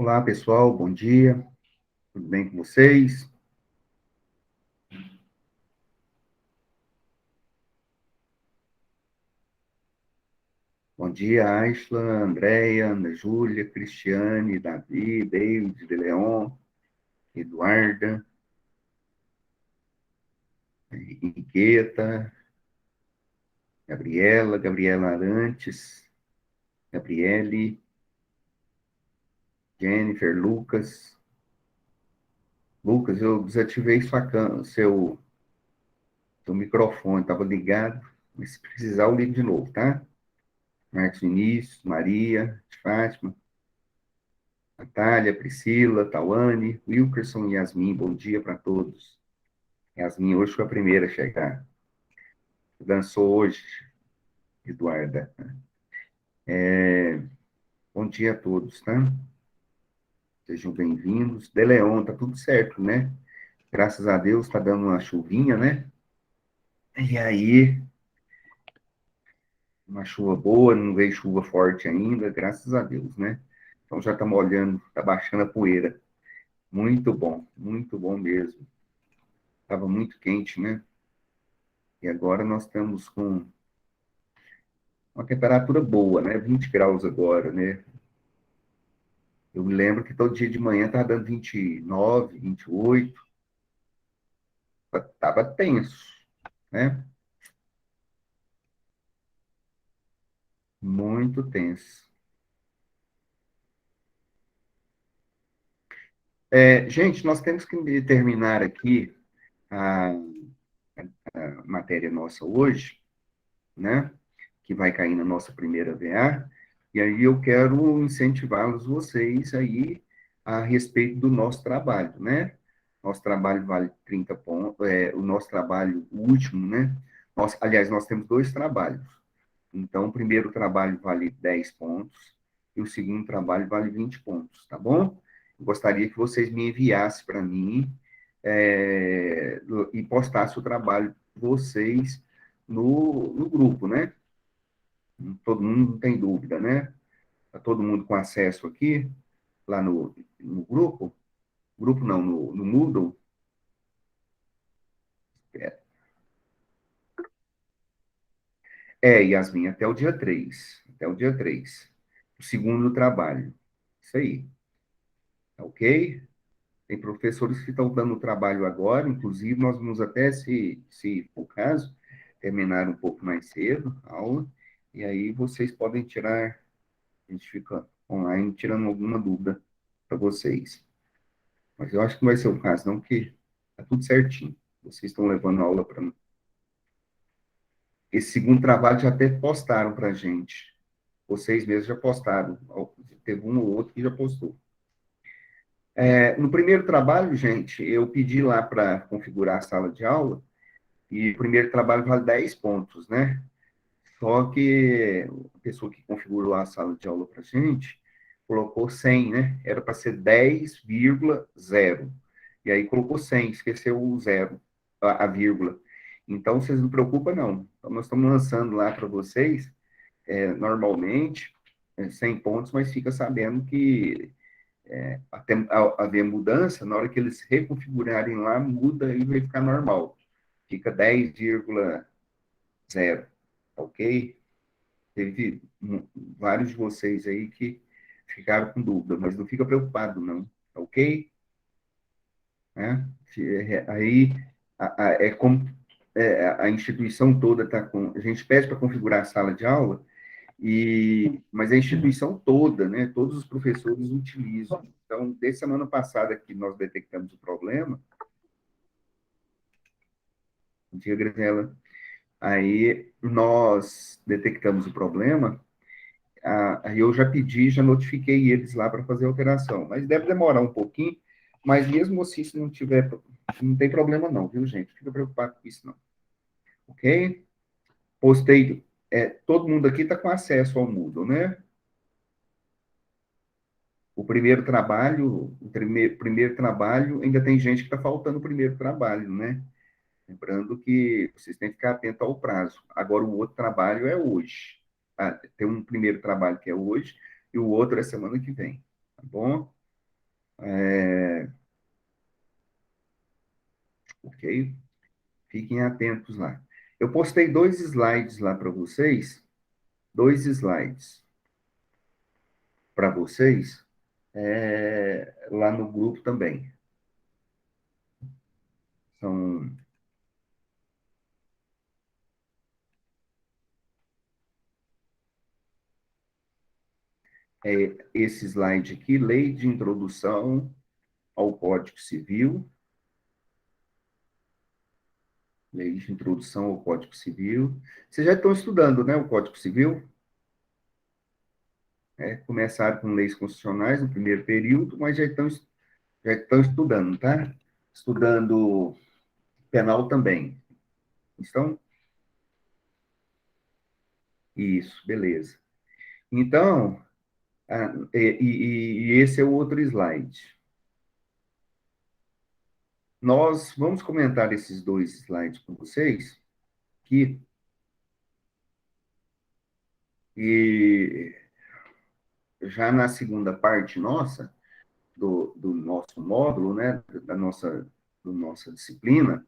Olá, pessoal, bom dia. Tudo bem com vocês? Bom dia, Aisla, Andréia, Ana Júlia, Cristiane, Davi, David, de Leon, Eduarda, Henriqueta, Gabriela Arantes, Gabriele, Jennifer, Lucas. Lucas, eu desativei seu microfone, estava ligado, mas se precisar eu ligo de novo, tá? Marcos Vinícius, Maria, Fátima, Natália, Priscila, Tawane, Wilkerson e Yasmin, bom dia para todos. Yasmin hoje foi a primeira a chegar. Dançou hoje, Eduarda. Bom dia a todos, tá? Sejam bem-vindos. De Leon, tá tudo certo, né? Graças a Deus tá dando uma chuvinha, né? E aí, uma chuva boa, não veio chuva forte ainda, graças a Deus, né? Então já tá molhando, tá baixando a poeira. Muito bom mesmo. Tava muito quente, né? E agora nós estamos com uma temperatura boa, né? 20 graus agora, né? Eu me lembro que todo dia de manhã estava dando 29, 28, estava tenso, né? Muito tenso. Gente, nós temos que terminar aqui a, a matéria nossa hoje, né? Que vai cair na nossa primeira VA, e aí eu quero incentivá-los vocês aí a respeito do nosso trabalho, né? Nosso trabalho vale 30 pontos, o nosso trabalho o último, né? Aliás, nós temos dois trabalhos. Então, o primeiro trabalho vale 10 pontos e o segundo trabalho vale 20 pontos, tá bom? Eu gostaria que vocês me enviassem para mim e postassem o trabalho de vocês no grupo, né? Todo mundo não tem dúvida, né? Está todo mundo com acesso aqui, lá no grupo? Grupo não, no Moodle. É, Yasmin, até o dia 3. Até o dia 3. O segundo trabalho. Isso aí, tá ok? Tem professores que estão dando trabalho agora, inclusive nós vamos até, se for o caso, terminar um pouco mais cedo a aula, e aí vocês podem tirar, a gente fica online tirando alguma dúvida para vocês. Mas eu acho que não vai ser o caso, não, porque tá tudo certinho. Vocês estão levando a aula para mim. Esse segundo trabalho já até postaram para a gente. Vocês mesmos já postaram. Teve um ou outro que já postou. No primeiro trabalho, gente, eu pedi lá para configurar a sala de aula, e o primeiro trabalho vale 10 pontos, né? Só que a pessoa que configurou a sala de aula para a gente colocou 100, né? Era para ser 10,0. E aí colocou 100, esqueceu o zero, a vírgula. Então, vocês não preocupam, não. Então, nós estamos lançando lá para vocês, normalmente, 100 pontos, mas fica sabendo que até haver mudança, na hora que eles reconfigurarem lá, muda e vai ficar normal. Fica 10,0, ok? Teve vários de vocês aí que ficaram com dúvida, mas não fica preocupado, não, ok? Né? Aí é como a instituição toda está com. A gente pede para configurar a sala de aula, mas a instituição toda, né? Todos os professores utilizam. Então, desde semana passada que nós detectamos o problema, dia Grisela, aí nós detectamos o problema. Aí eu já pedi, já notifiquei eles lá para fazer a alteração. Mas deve demorar um pouquinho, mas mesmo assim, se não tiver, não tem problema não, viu, gente? Não fica preocupado com isso, não. Ok? Postei, todo mundo aqui está com acesso ao Moodle, né? O primeiro trabalho, ainda tem gente que está faltando o primeiro trabalho, né? Lembrando que vocês têm que ficar atentos ao prazo. Agora, o outro trabalho é hoje. Tem um primeiro trabalho que é hoje, e o outro é semana que vem, tá bom? Ok? Fiquem atentos lá. Eu postei dois slides lá para vocês, dois slides para vocês, lá no grupo também. São esse slide aqui, Lei de Introdução ao Código Civil, Lei de Introdução ao Código Civil. Vocês já estão estudando, né, o Código Civil? Começaram com leis constitucionais no primeiro período, mas já estão estudando, tá? Estudando penal também. Então, isso, beleza. Então, e esse é o outro slide. Nós vamos comentar esses dois slides com vocês, que, e já na segunda parte nossa, do nosso módulo, né, da nossa disciplina,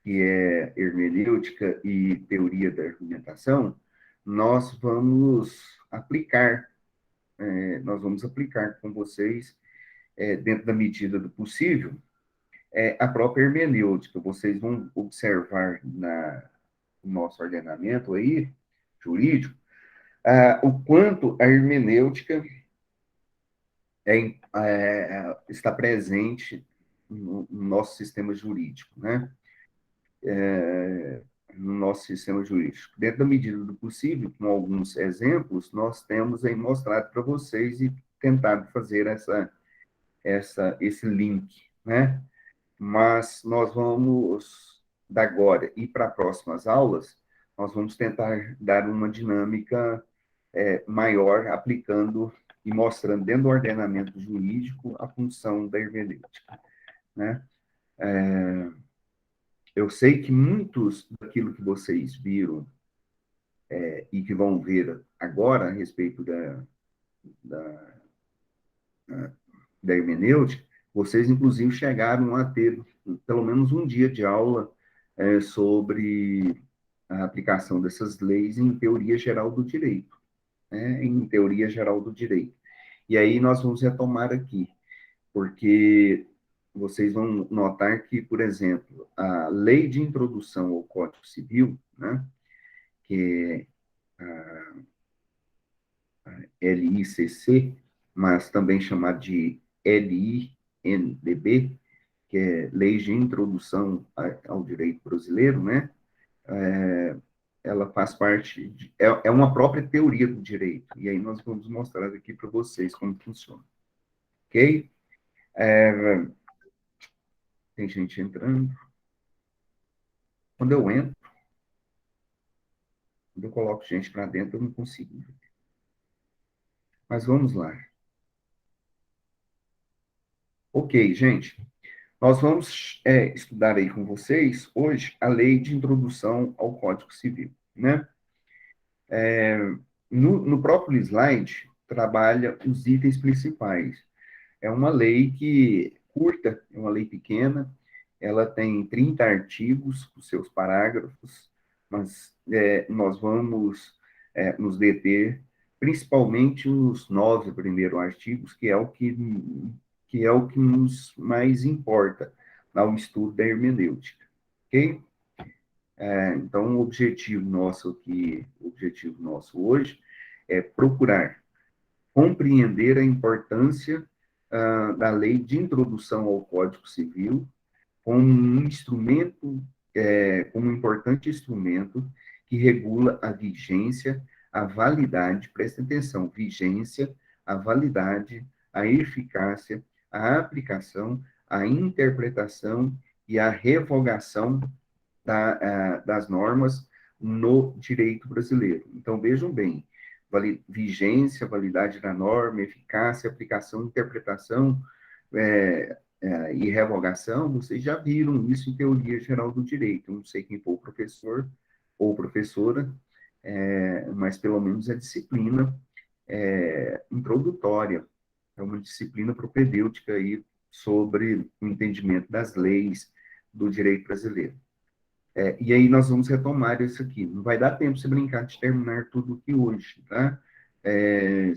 que é hermenêutica e teoria da argumentação, nós vamos aplicar, com vocês, dentro da medida do possível, a própria hermenêutica. Vocês vão observar no nosso ordenamento aí, jurídico, o quanto a hermenêutica está presente no nosso sistema jurídico, né? No nosso sistema jurídico. Dentro da medida do possível, com alguns exemplos, nós temos aí mostrado para vocês e tentado fazer esse link, né? Mas nós vamos, da agora e para próximas aulas, nós vamos tentar dar uma dinâmica maior, aplicando e mostrando dentro do ordenamento jurídico a função da hermenêutica, né? Eu sei que muitos daquilo que vocês viram e que vão ver agora a respeito da, da hermenêutica, vocês inclusive chegaram a ter pelo menos um dia de aula sobre a aplicação dessas leis em teoria geral do direito, né? Em teoria geral do direito. E aí nós vamos retomar aqui, porque vocês vão notar que, por exemplo, a lei de introdução ao Código Civil, né, que é a LICC, mas também chamada de LINDB, que é Lei de Introdução ao Direito Brasileiro, né? Ela faz parte é uma própria teoria do direito. E aí nós vamos mostrar aqui para vocês como funciona. Ok? Tem gente entrando. Quando eu entro, quando eu coloco gente para dentro, eu não consigo. Mas vamos lá. Ok, gente. Nós vamos estudar aí com vocês hoje a lei de introdução ao Código Civil, né? No próprio slide, trabalha os itens principais. É uma lei que curta, é uma lei pequena, ela tem 30 artigos, os seus parágrafos, mas nós vamos nos deter principalmente nos 9 primeiros artigos, que é o que nos mais importa ao estudo da hermenêutica, ok? Então, o objetivo nosso hoje é procurar compreender a importância da lei de introdução ao Código Civil como um instrumento, como um importante instrumento que regula a vigência, a validade, presta atenção, vigência, a validade, a eficácia, a aplicação, a interpretação e a revogação das normas no direito brasileiro. Então, vejam bem, vigência, validade da norma, eficácia, aplicação, interpretação e revogação, vocês já viram isso em teoria geral do direito. Eu não sei quem for o professor ou professora, mas pelo menos a disciplina introdutória é uma disciplina propedêutica aí sobre o entendimento das leis do direito brasileiro. E aí nós vamos retomar isso aqui. Não vai dar tempo de brincar de terminar tudo aqui hoje, tá? É,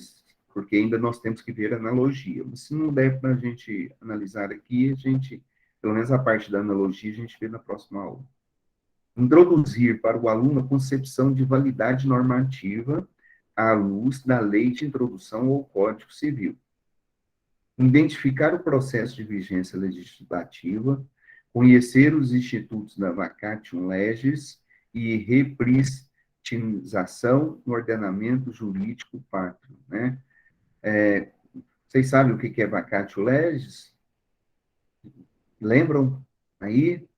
porque ainda nós temos que ver analogia. Mas se não der para a gente analisar aqui, a gente, pelo menos a parte da analogia, a gente vê na próxima aula. Introduzir para o aluno a concepção de validade normativa à luz da lei de introdução ao Código Civil. Identificar o processo de vigência legislativa, conhecer os institutos da vacatio legis e repristinização no ordenamento jurídico pátrio, né? Vocês sabem o que é vacatio legis? Lembram aí,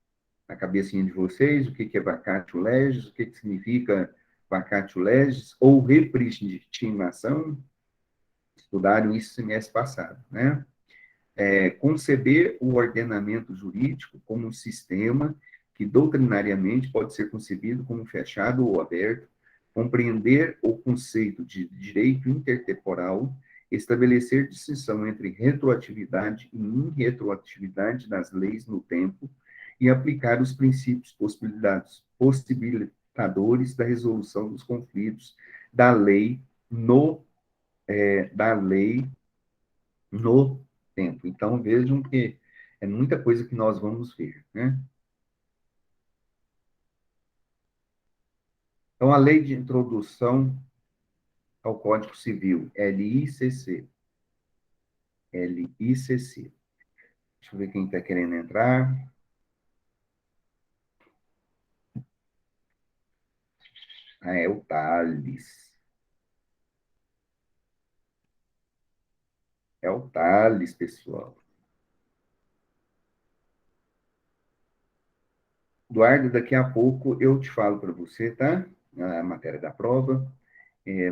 na cabecinha de vocês, o que é vacatio legis, o que significa vacatio legis ou repristinação? Estudaram isso semestre passado, né? Conceber o ordenamento jurídico como um sistema que doutrinariamente pode ser concebido como fechado ou aberto, compreender o conceito de direito intertemporal, estabelecer distinção entre retroatividade e irretroatividade das leis no tempo e aplicar os princípios possibilitadores da resolução dos conflitos da lei da lei no tempo. Então, vejam que é muita coisa que nós vamos ver, né? Então, a lei de introdução ao Código Civil, LICC. LICC. Deixa eu ver quem está querendo entrar. É o Thales. É o Thales, pessoal. Eduardo, daqui a pouco eu te falo para você, tá? A matéria da prova.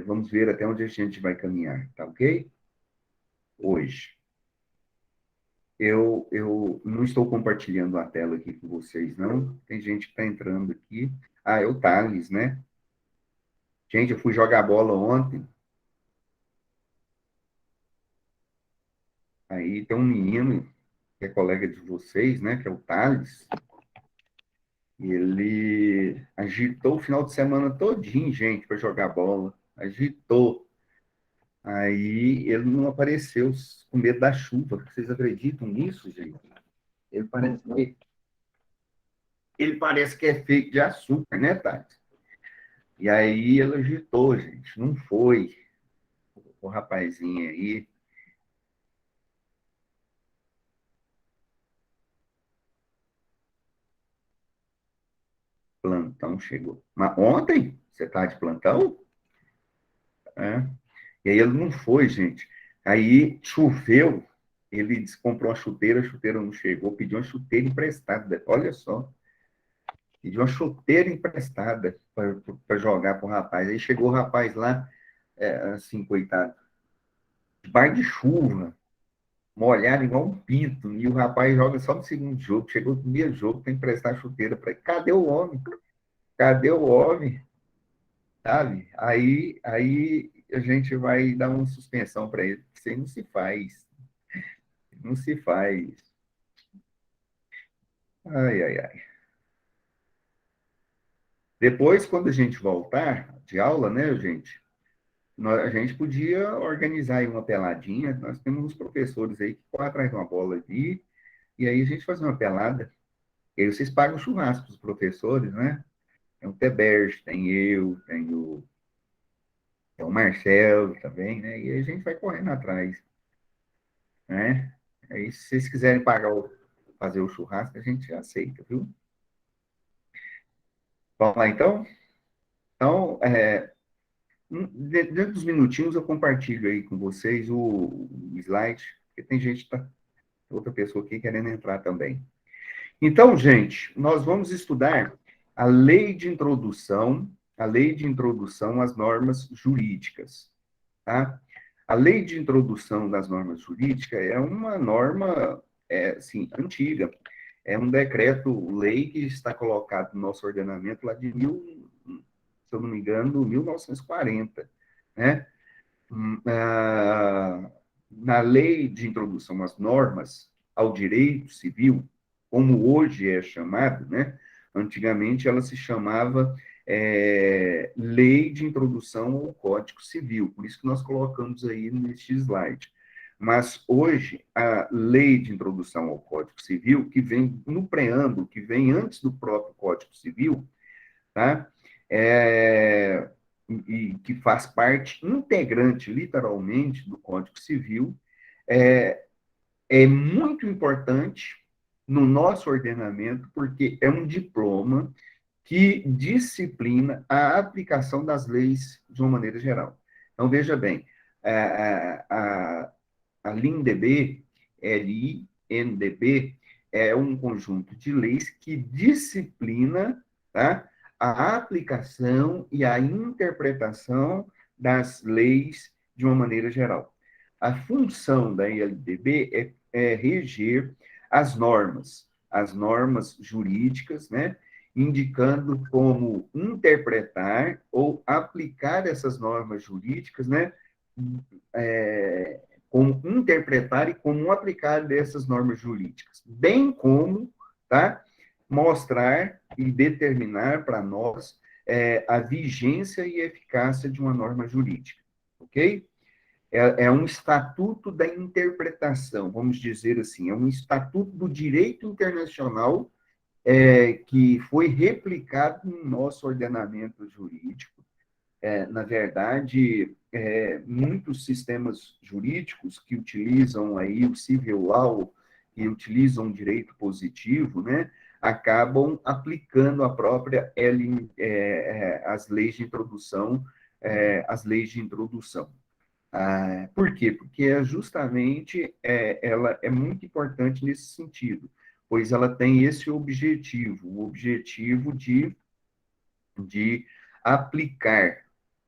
Vamos ver até onde a gente vai caminhar, tá ok? Hoje. Eu não estou compartilhando a tela aqui com vocês, não. Tem gente que está entrando aqui. Ah, é o Thales, né? Gente, eu fui jogar bola ontem. Aí tem um menino que é colega de vocês, né? Que é o Thales. Ele agitou o final de semana todinho, gente, para jogar bola. Agitou. Aí ele não apareceu com medo da chuva. Vocês acreditam nisso, gente? Ele parece que, ele parece que é feito de açúcar, né, Thales? E aí ele agitou, gente. Não foi. O rapazinho aí. Plantão chegou. Mas ontem? Você tá de plantão? É. E aí ele não foi, gente. Aí choveu, ele comprou uma chuteira, a chuteira não chegou, pediu uma chuteira emprestada. Olha só, pediu uma chuteira emprestada para jogar para o rapaz. Aí chegou o rapaz lá, assim, coitado, debaixo de chuva, molhado igual um pinto, e o rapaz joga só no segundo jogo. Chegou no primeiro jogo para emprestar a chuteira para ele. Cadê o homem? Cadê o homem? Sabe? Aí a gente vai dar uma suspensão para ele. Isso aí não se faz. Não se faz. Ai, ai, ai. Depois, quando a gente voltar de aula, né, gente? A gente podia organizar aí uma peladinha. Nós temos uns professores aí que correm atrás de uma bola ali, e aí a gente faz uma pelada. E aí vocês pagam churrasco para os professores, né? Tem o Teberge, tem o Marcelo também, né? E aí a gente vai correndo atrás, né? Aí, se vocês quiserem fazer o churrasco, a gente aceita, viu? Vamos lá, então? Então, dentro dos minutinhos, eu compartilho aí com vocês o slide, porque tem gente, outra pessoa aqui querendo entrar também. Então, gente, nós vamos estudar a lei de introdução às normas jurídicas, tá? A lei de introdução das normas jurídicas é uma norma, assim, antiga. É um decreto-lei que está colocado no nosso ordenamento lá de se eu não me engano, 1940, né? na lei de introdução às normas ao direito civil, como hoje é chamado, né? Antigamente ela se chamava Lei de Introdução ao Código Civil, por isso que nós colocamos aí neste slide. Mas hoje, a Lei de Introdução ao Código Civil, que vem no preâmbulo, que vem antes do próprio Código Civil, tá? E que faz parte integrante, literalmente, do Código Civil, é, é muito importante no nosso ordenamento, porque é um diploma que disciplina a aplicação das leis de uma maneira geral. Então, veja bem, a LINDB, LINDB, é um conjunto de leis que disciplina, tá, a aplicação e a interpretação das leis de uma maneira geral. A função da LDB é reger as normas jurídicas, né, indicando como interpretar ou aplicar essas normas jurídicas, né, como interpretar e como aplicar dessas normas jurídicas, bem como, tá, mostrar e determinar para nós a vigência e eficácia de uma norma jurídica, ok? É um estatuto da interpretação, vamos dizer assim, é um estatuto do direito internacional que foi replicado no nosso ordenamento jurídico. Na verdade, muitos sistemas jurídicos que utilizam aí o civil law, que utilizam o direito positivo, né, acabam aplicando a própria as leis de introdução, as leis de introdução. Por quê? Porque justamente ela é muito importante nesse sentido, pois ela tem esse objetivo, o objetivo de aplicar,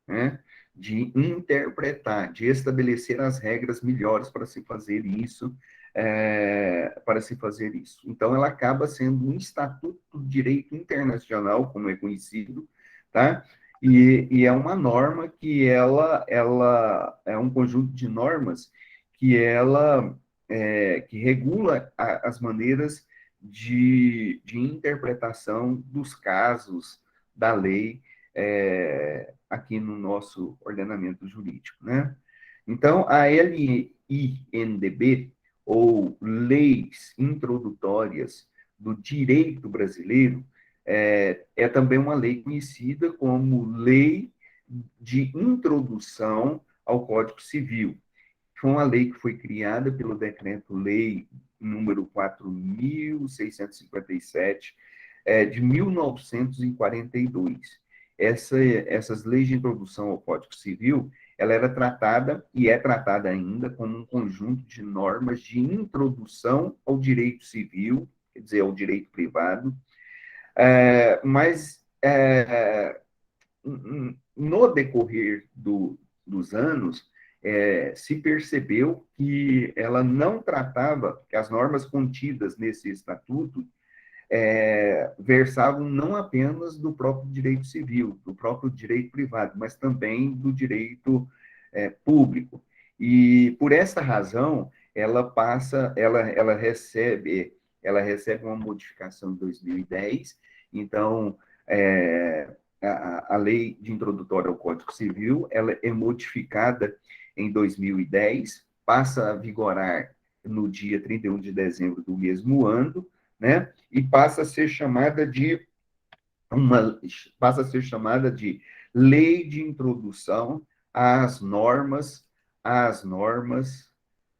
né? De interpretar, de estabelecer as regras melhores para se fazer isso, para se fazer isso. Então, ela acaba sendo um estatuto do direito internacional, como é conhecido, tá? E é uma norma que ela é um conjunto de normas que ela que regula as maneiras de interpretação dos casos da lei aqui no nosso ordenamento jurídico, né? Então, a LINDB, ou Leis Introdutórias do Direito Brasileiro, também uma lei conhecida como Lei de Introdução ao Código Civil. Foi uma lei que foi criada pelo Decreto-Lei número 4.657, de 1942. Essas leis de introdução ao Código Civil, ela era tratada, e é tratada ainda, como um conjunto de normas de introdução ao direito civil, quer dizer, ao direito privado, mas no decorrer dos anos, se percebeu que ela não tratava, que as normas contidas nesse estatuto versavam não apenas do próprio direito civil, do próprio direito privado, mas também do direito público. E por essa razão, ela recebe uma modificação em 2010. Então, a lei de introdutória ao Código Civil, ela é modificada em 2010, passa a vigorar no dia 31 de dezembro do mesmo ano, né? E passa a ser chamada de Lei de Introdução às normas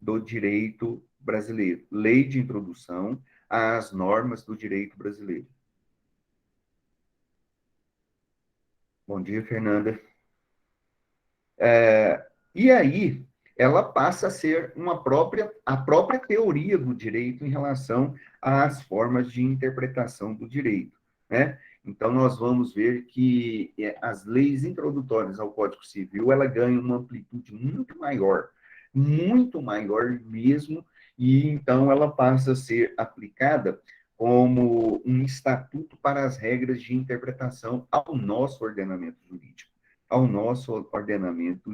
do direito brasileiro. Lei de Introdução às normas do direito brasileiro. Bom dia, Fernanda. E aí, ela passa a ser a própria teoria do direito em relação às formas de interpretação do direito, né? Então, nós vamos ver que as leis introdutórias ao Código Civil, ela ganha uma amplitude muito maior mesmo, e então ela passa a ser aplicada como um estatuto para as regras de interpretação ao nosso ordenamento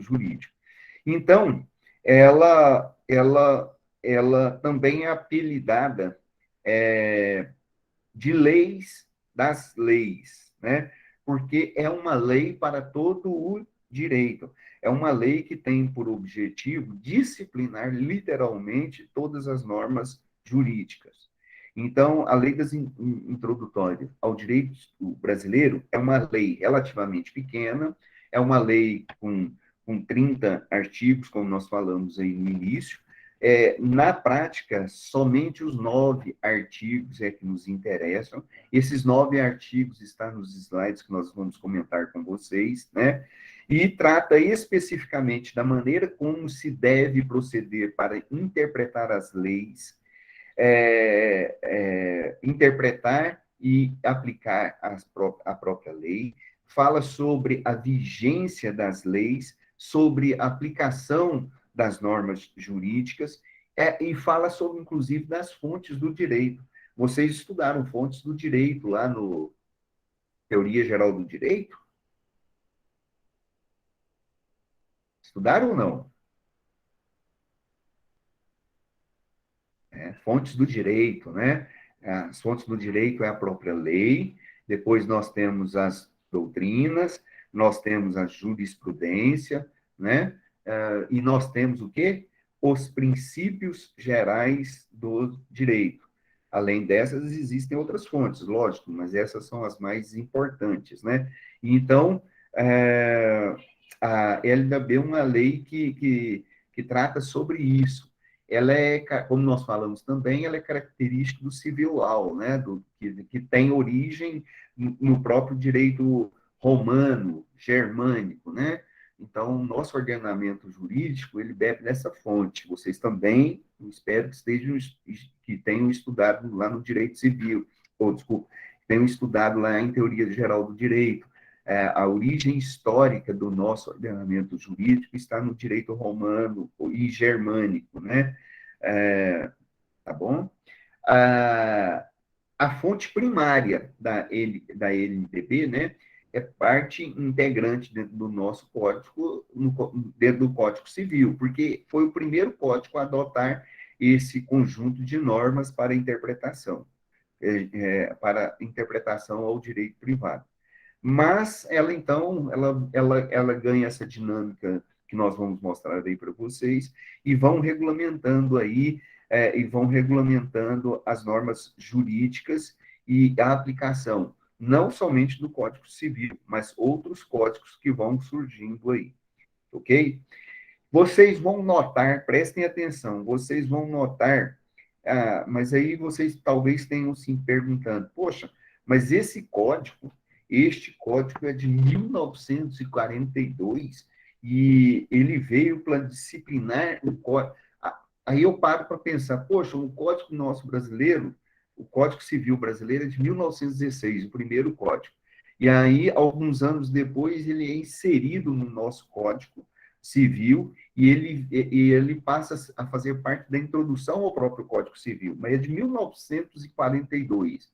jurídico. Então, ela também é apelidada é, de leis das leis, né? Porque é uma lei para todo o direito. É uma lei que tem por objetivo disciplinar literalmente todas as normas jurídicas. Então, a lei das introdutórias ao direito brasileiro é uma lei relativamente pequena, é uma lei com 30 artigos, como nós falamos aí no início, na prática, somente os 9 artigos é que nos interessam. Esses 9 artigos estão nos slides que nós vamos comentar com vocês, né? E trata especificamente da maneira como se deve proceder para interpretar as leis, interpretar e aplicar a própria lei, fala sobre a vigência das leis, sobre a aplicação das normas jurídicas, e fala sobre, inclusive, das fontes do direito. Vocês estudaram fontes do direito lá no Teoria Geral do Direito? Estudaram ou não? Fontes do direito, né? As fontes do direito é a própria lei, depois nós temos as doutrinas, nós temos a jurisprudência, né? E nós temos o quê? Os princípios gerais do direito. Além dessas, existem outras fontes, lógico, mas essas são as mais importantes, né? Então, a LDB é uma lei que trata sobre isso. Ela é, como nós falamos também, ela é característica do civil law, né? Que tem origem no próprio direito romano, germânico, né? Então, nosso ordenamento jurídico, ele bebe dessa fonte. Vocês também, espero que estejam, que tenham estudado lá no direito civil, ou, desculpa, tenham estudado lá em teoria geral do direito. A origem histórica do nosso ordenamento jurídico está no direito romano e germânico, né? Tá bom? A fonte primária da LDB, né, é parte integrante dentro do nosso código, dentro do Código Civil, porque foi o primeiro código a adotar esse conjunto de normas para interpretação ao direito privado. Mas ela, então, ela ganha essa dinâmica que nós vamos mostrar aí para vocês, e vão regulamentando aí, e vão regulamentando as normas jurídicas e a aplicação, não somente do Código Civil, mas outros códigos que vão surgindo aí, ok? Vocês vão notar, prestem atenção, vocês vão notar, mas aí vocês talvez tenham se perguntando, poxa, mas este código é de 1942 e ele veio para disciplinar o código. Aí eu paro para pensar, poxa, o Código nosso brasileiro, o Código Civil brasileiro é de 1916, o primeiro código. E aí, alguns anos depois, ele é inserido no nosso Código Civil e ele passa a fazer parte da introdução ao próprio Código Civil, mas é de 1942.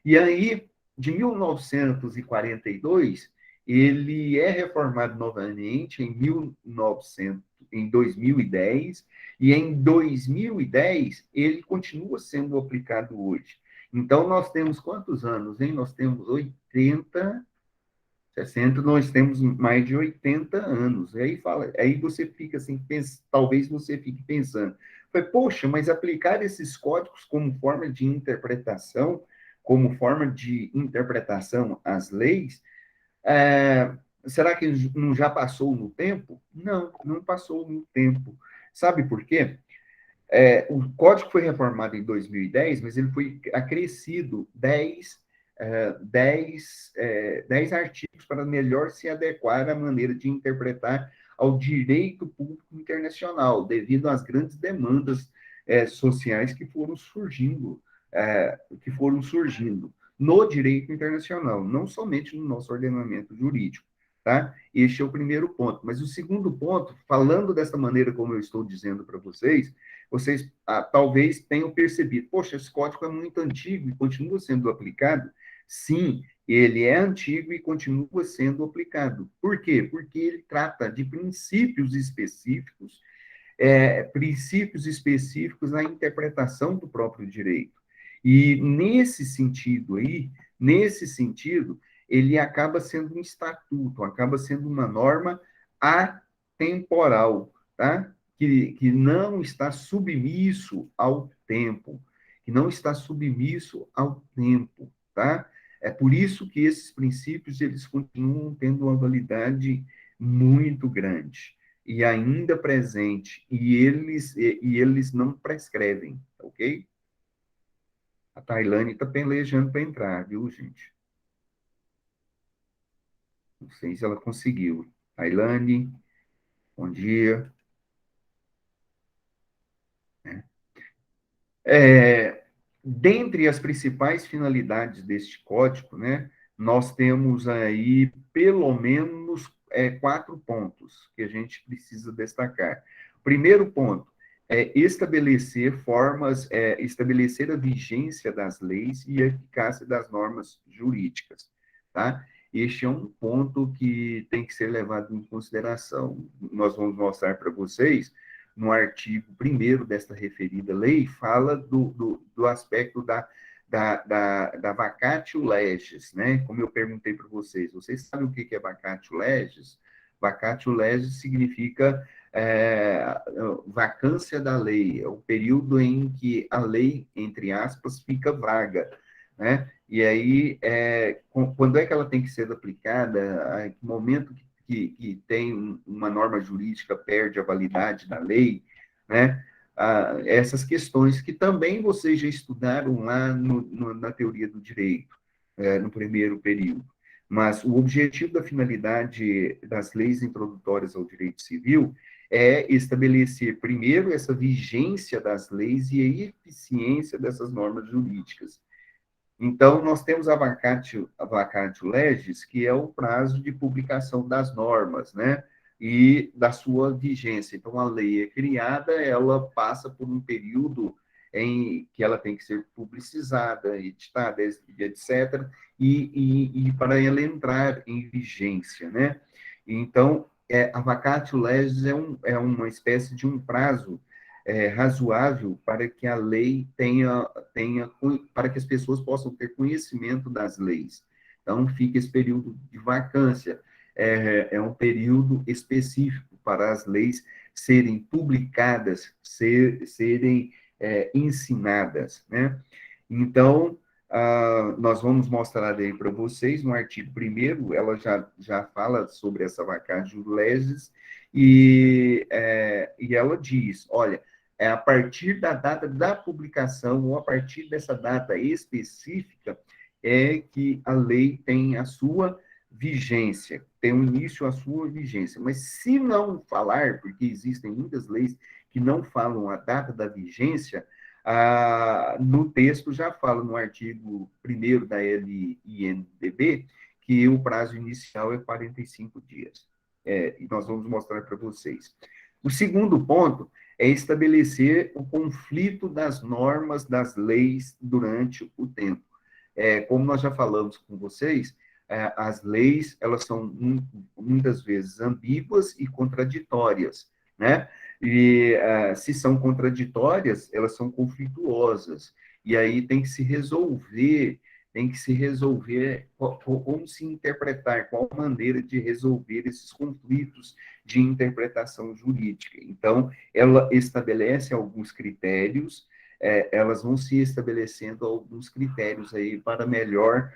E aí, de 1942, ele é reformado novamente em 2010, e em 2010 ele continua sendo aplicado hoje. Então, nós temos quantos anos, hein? Nós temos 80, 60, nós temos mais de 80 anos. Aí você fica assim, talvez você fique pensando, poxa, mas aplicar esses códigos como forma de interpretação às leis, será que não já passou no tempo? Não, não passou no tempo. Sabe por quê? O código foi reformado em 2010, mas ele foi acrescido 10 artigos para melhor se adequar à maneira de interpretar ao direito público internacional, devido às grandes demandas sociais que foram surgindo no direito internacional, não somente no nosso ordenamento jurídico. Tá? Este é o primeiro ponto. Mas o segundo ponto, falando dessa maneira como eu estou dizendo para vocês talvez tenham percebido, poxa, esse código é muito antigo e continua sendo aplicado. Sim, ele é antigo e continua sendo aplicado. Por quê? Porque ele trata de princípios específicos princípios específicos na interpretação do próprio direito. E nesse sentido, ele acaba sendo um estatuto, acaba sendo uma norma atemporal, tá? Que não está submisso ao tempo, que não está submisso ao tempo, tá? É por isso que esses princípios eles continuam tendo uma validade muito grande e ainda presente, e eles não prescrevem, ok? A Tailândia está pelejando para entrar, viu, gente? Não sei se ela conseguiu. Tailândia, bom dia. Né? É, dentre as principais finalidades deste código, né, nós temos aí pelo menos 4 pontos que a gente precisa destacar. Primeiro ponto é estabelecer a vigência das leis e a eficácia das normas jurídicas, tá? Este é um ponto que tem que ser levado em consideração. Nós vamos mostrar para vocês no artigo 1º desta referida lei, fala do aspecto da vacatio legis, né? Como eu perguntei para vocês sabem o que é vacatio legis? Vacatio legis significa vacância da lei, é o período em que a lei, entre aspas, fica vaga, né? E aí, quando é que ela tem que ser aplicada? Em que momento que tem uma norma jurídica perde a validade da lei, né? Essas questões que também vocês já estudaram lá na teoria do direito, no primeiro período. Mas o objetivo da finalidade das leis introdutórias ao direito civil é estabelecer, primeiro, essa vigência das leis e a eficiência dessas normas jurídicas. Então, nós temos a vacatio legis, que é o prazo de publicação das normas, né? E da sua vigência. Então, a lei é criada, ela passa por um período em que ela tem que ser publicizada, editada, etc., e para ela entrar em vigência, né? Então, a vacatio legis é uma espécie de um prazo razoável para que a lei para que as pessoas possam ter conhecimento das leis. Então, fica esse período de vacância, é um período específico para as leis serem publicadas, serem ensinadas, né? Então, nós vamos mostrar aí para vocês, no artigo 1º, ela já fala sobre essa vacatio legis, e ela diz, olha, a partir da data da publicação, ou a partir dessa data específica, é que a lei tem a sua vigência, tem um início a sua vigência. Mas se não falar, porque existem muitas leis que não falam a data da vigência, no texto já fala, no artigo 1º da LINDB, que o prazo inicial é 45 dias. E nós vamos mostrar para vocês. O segundo ponto é estabelecer o conflito das normas, das leis durante o tempo. Como nós já falamos com vocês, as leis, elas são muitas vezes ambíguas e contraditórias, né? E se são contraditórias, elas são conflituosas. E aí tem que se resolver como se interpretar, qual maneira de resolver esses conflitos de interpretação jurídica. Então, ela estabelece alguns critérios, elas vão se estabelecendo alguns critérios aí para melhor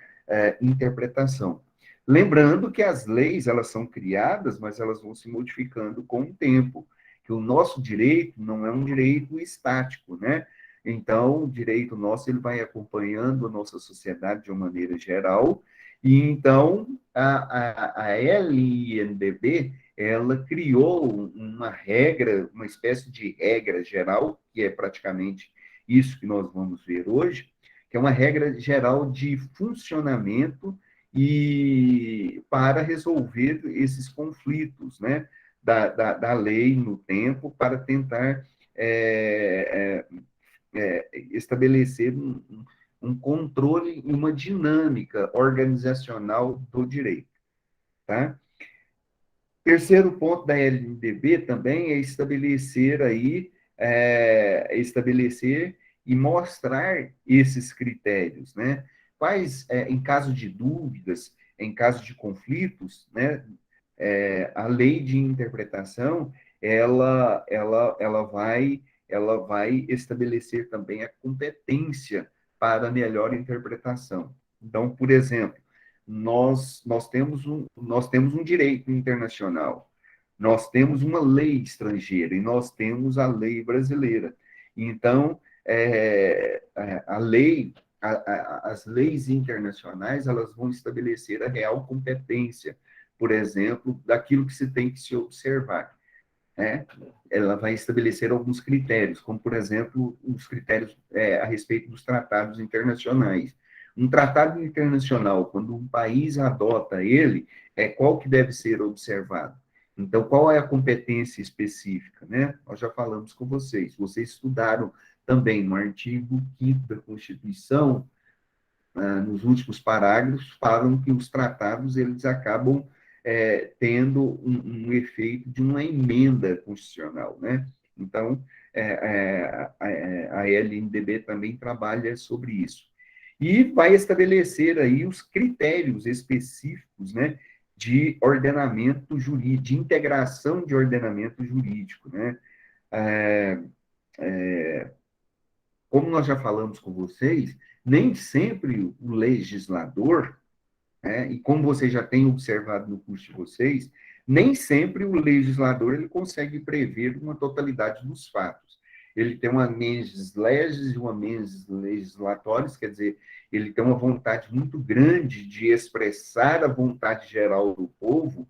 interpretação. Lembrando que as leis, elas são criadas, mas elas vão se modificando com o tempo, que o nosso direito não é um direito estático, né? Então, o direito nosso, ele vai acompanhando a nossa sociedade de uma maneira geral, e então, a LINDB, ela criou uma regra, uma espécie de regra geral, que é praticamente isso que nós vamos ver hoje, que é uma regra geral de funcionamento e para resolver esses conflitos, né, da lei no tempo, para tentar estabelecer um controle e uma dinâmica organizacional do direito, tá? Terceiro ponto da LNDB também é estabelecer aí, estabelecer e mostrar esses critérios, né? Quais, em caso de dúvidas, em caso de conflitos, né? A lei de interpretação, ela vai estabelecer também a competência para a melhor interpretação. Então, por exemplo, nós temos um direito internacional, nós temos uma lei estrangeira e nós temos a lei brasileira. Então, a lei, as leis internacionais, elas vão estabelecer a real competência, por exemplo, daquilo que se tem que se observar, né? Ela vai estabelecer alguns critérios, como, por exemplo, os critérios a respeito dos tratados internacionais. Um tratado internacional, quando um país adota ele, qual que deve ser observado? Então, qual é a competência específica, né? Nós já falamos com vocês estudaram também no artigo 5º da Constituição, nos últimos parágrafos, falam que os tratados eles acabam tendo um efeito de uma emenda constitucional, né? Então, a LNDB também trabalha sobre isso. E vai estabelecer aí os critérios específicos, né, de ordenamento jurídico, de integração de ordenamento jurídico, né? É, como nós já falamos com vocês, nem sempre o legislador, né, e como vocês já têm observado no curso de vocês, nem sempre o legislador ele consegue prever uma totalidade dos fatos. Ele tem uma mens legis e uma mens legislatoris, quer dizer, ele tem uma vontade muito grande de expressar a vontade geral do povo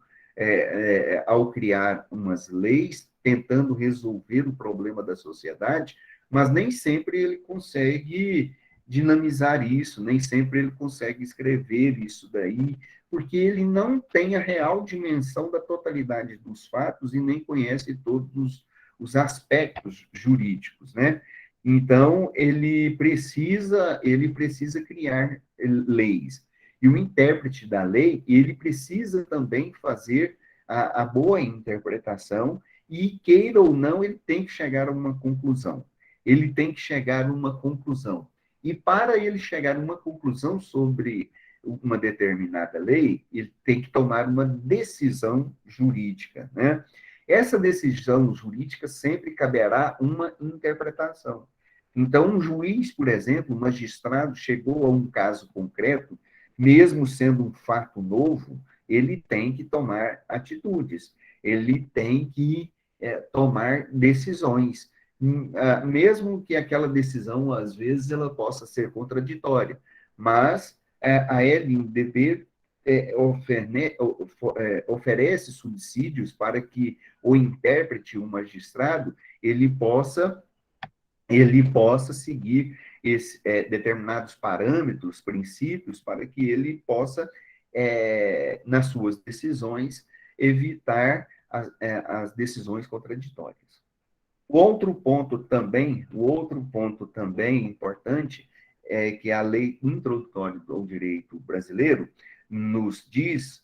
ao criar umas leis, tentando resolver o problema da sociedade, mas nem sempre ele consegue dinamizar isso, nem sempre ele consegue escrever isso daí, porque ele não tem a real dimensão da totalidade dos fatos e nem conhece todos os aspectos jurídicos, né? Então, ele precisa criar leis. E o intérprete da lei, ele precisa também fazer a boa interpretação e, queira ou não, ele tem que chegar a uma conclusão. Ele tem que chegar a uma conclusão. E para ele chegar a uma conclusão sobre uma determinada lei, ele tem que tomar uma decisão jurídica, né? Essa decisão jurídica sempre caberá uma interpretação. Então, um juiz, por exemplo, um magistrado, chegou a um caso concreto, mesmo sendo um fato novo, ele tem que tomar atitudes, ele tem que tomar decisões, mesmo que aquela decisão, às vezes, ela possa ser contraditória, mas a LNDB oferece subsídios para que o intérprete, o magistrado, ele possa seguir determinados parâmetros, princípios, para que ele possa, nas suas decisões, evitar as decisões contraditórias. O outro ponto também importante é que a lei introdutória ao direito brasileiro nos diz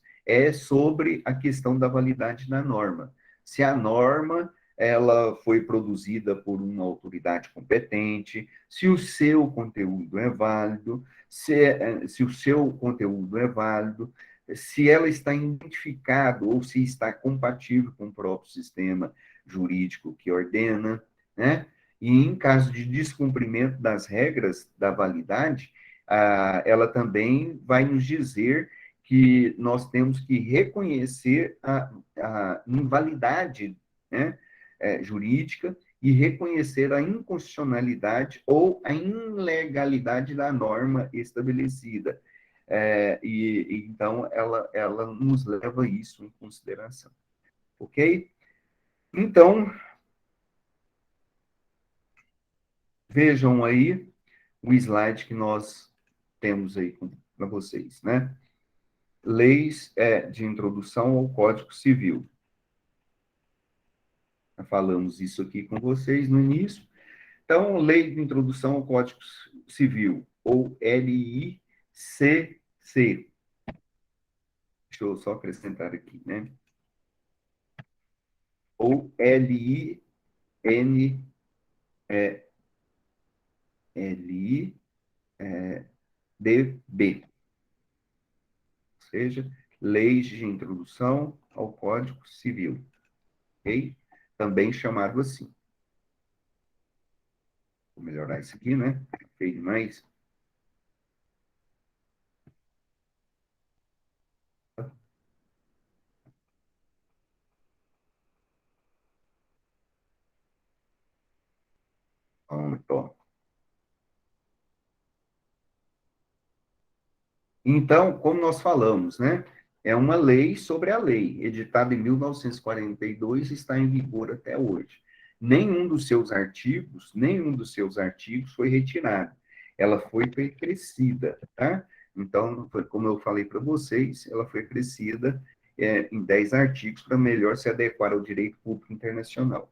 sobre a questão da validade da norma. Se a norma ela foi produzida por uma autoridade competente, se o seu conteúdo é válido, se o seu conteúdo é válido, se ela está identificado ou se está compatível com o próprio sistema jurídico que ordena, né? E em caso de descumprimento das regras da validade, ela também vai nos dizer que nós temos que reconhecer a invalidade, né, jurídica e reconhecer a inconstitucionalidade ou a ilegalidade da norma estabelecida. Então, ela nos leva isso em consideração. Ok? Então, vejam aí o slide que nós temos aí para vocês, né? Leis de introdução ao Código Civil. Já falamos isso aqui com vocês no início. Então, Lei de Introdução ao Código Civil, ou LICC. Deixa eu só acrescentar aqui, né? ou L-I-N, L-I-D-B, ou seja, Leis de Introdução ao Código Civil, ok? Também chamado assim. Vou melhorar isso aqui, né? Feio demais. Pronto. Então, como nós falamos, né? É uma lei sobre a lei, editada em 1942 e está em vigor até hoje. Nenhum dos seus artigos foi retirado. Ela foi crescida, tá? Então, como eu falei para vocês, ela foi crescida em 10 artigos para melhor se adequar ao direito público internacional,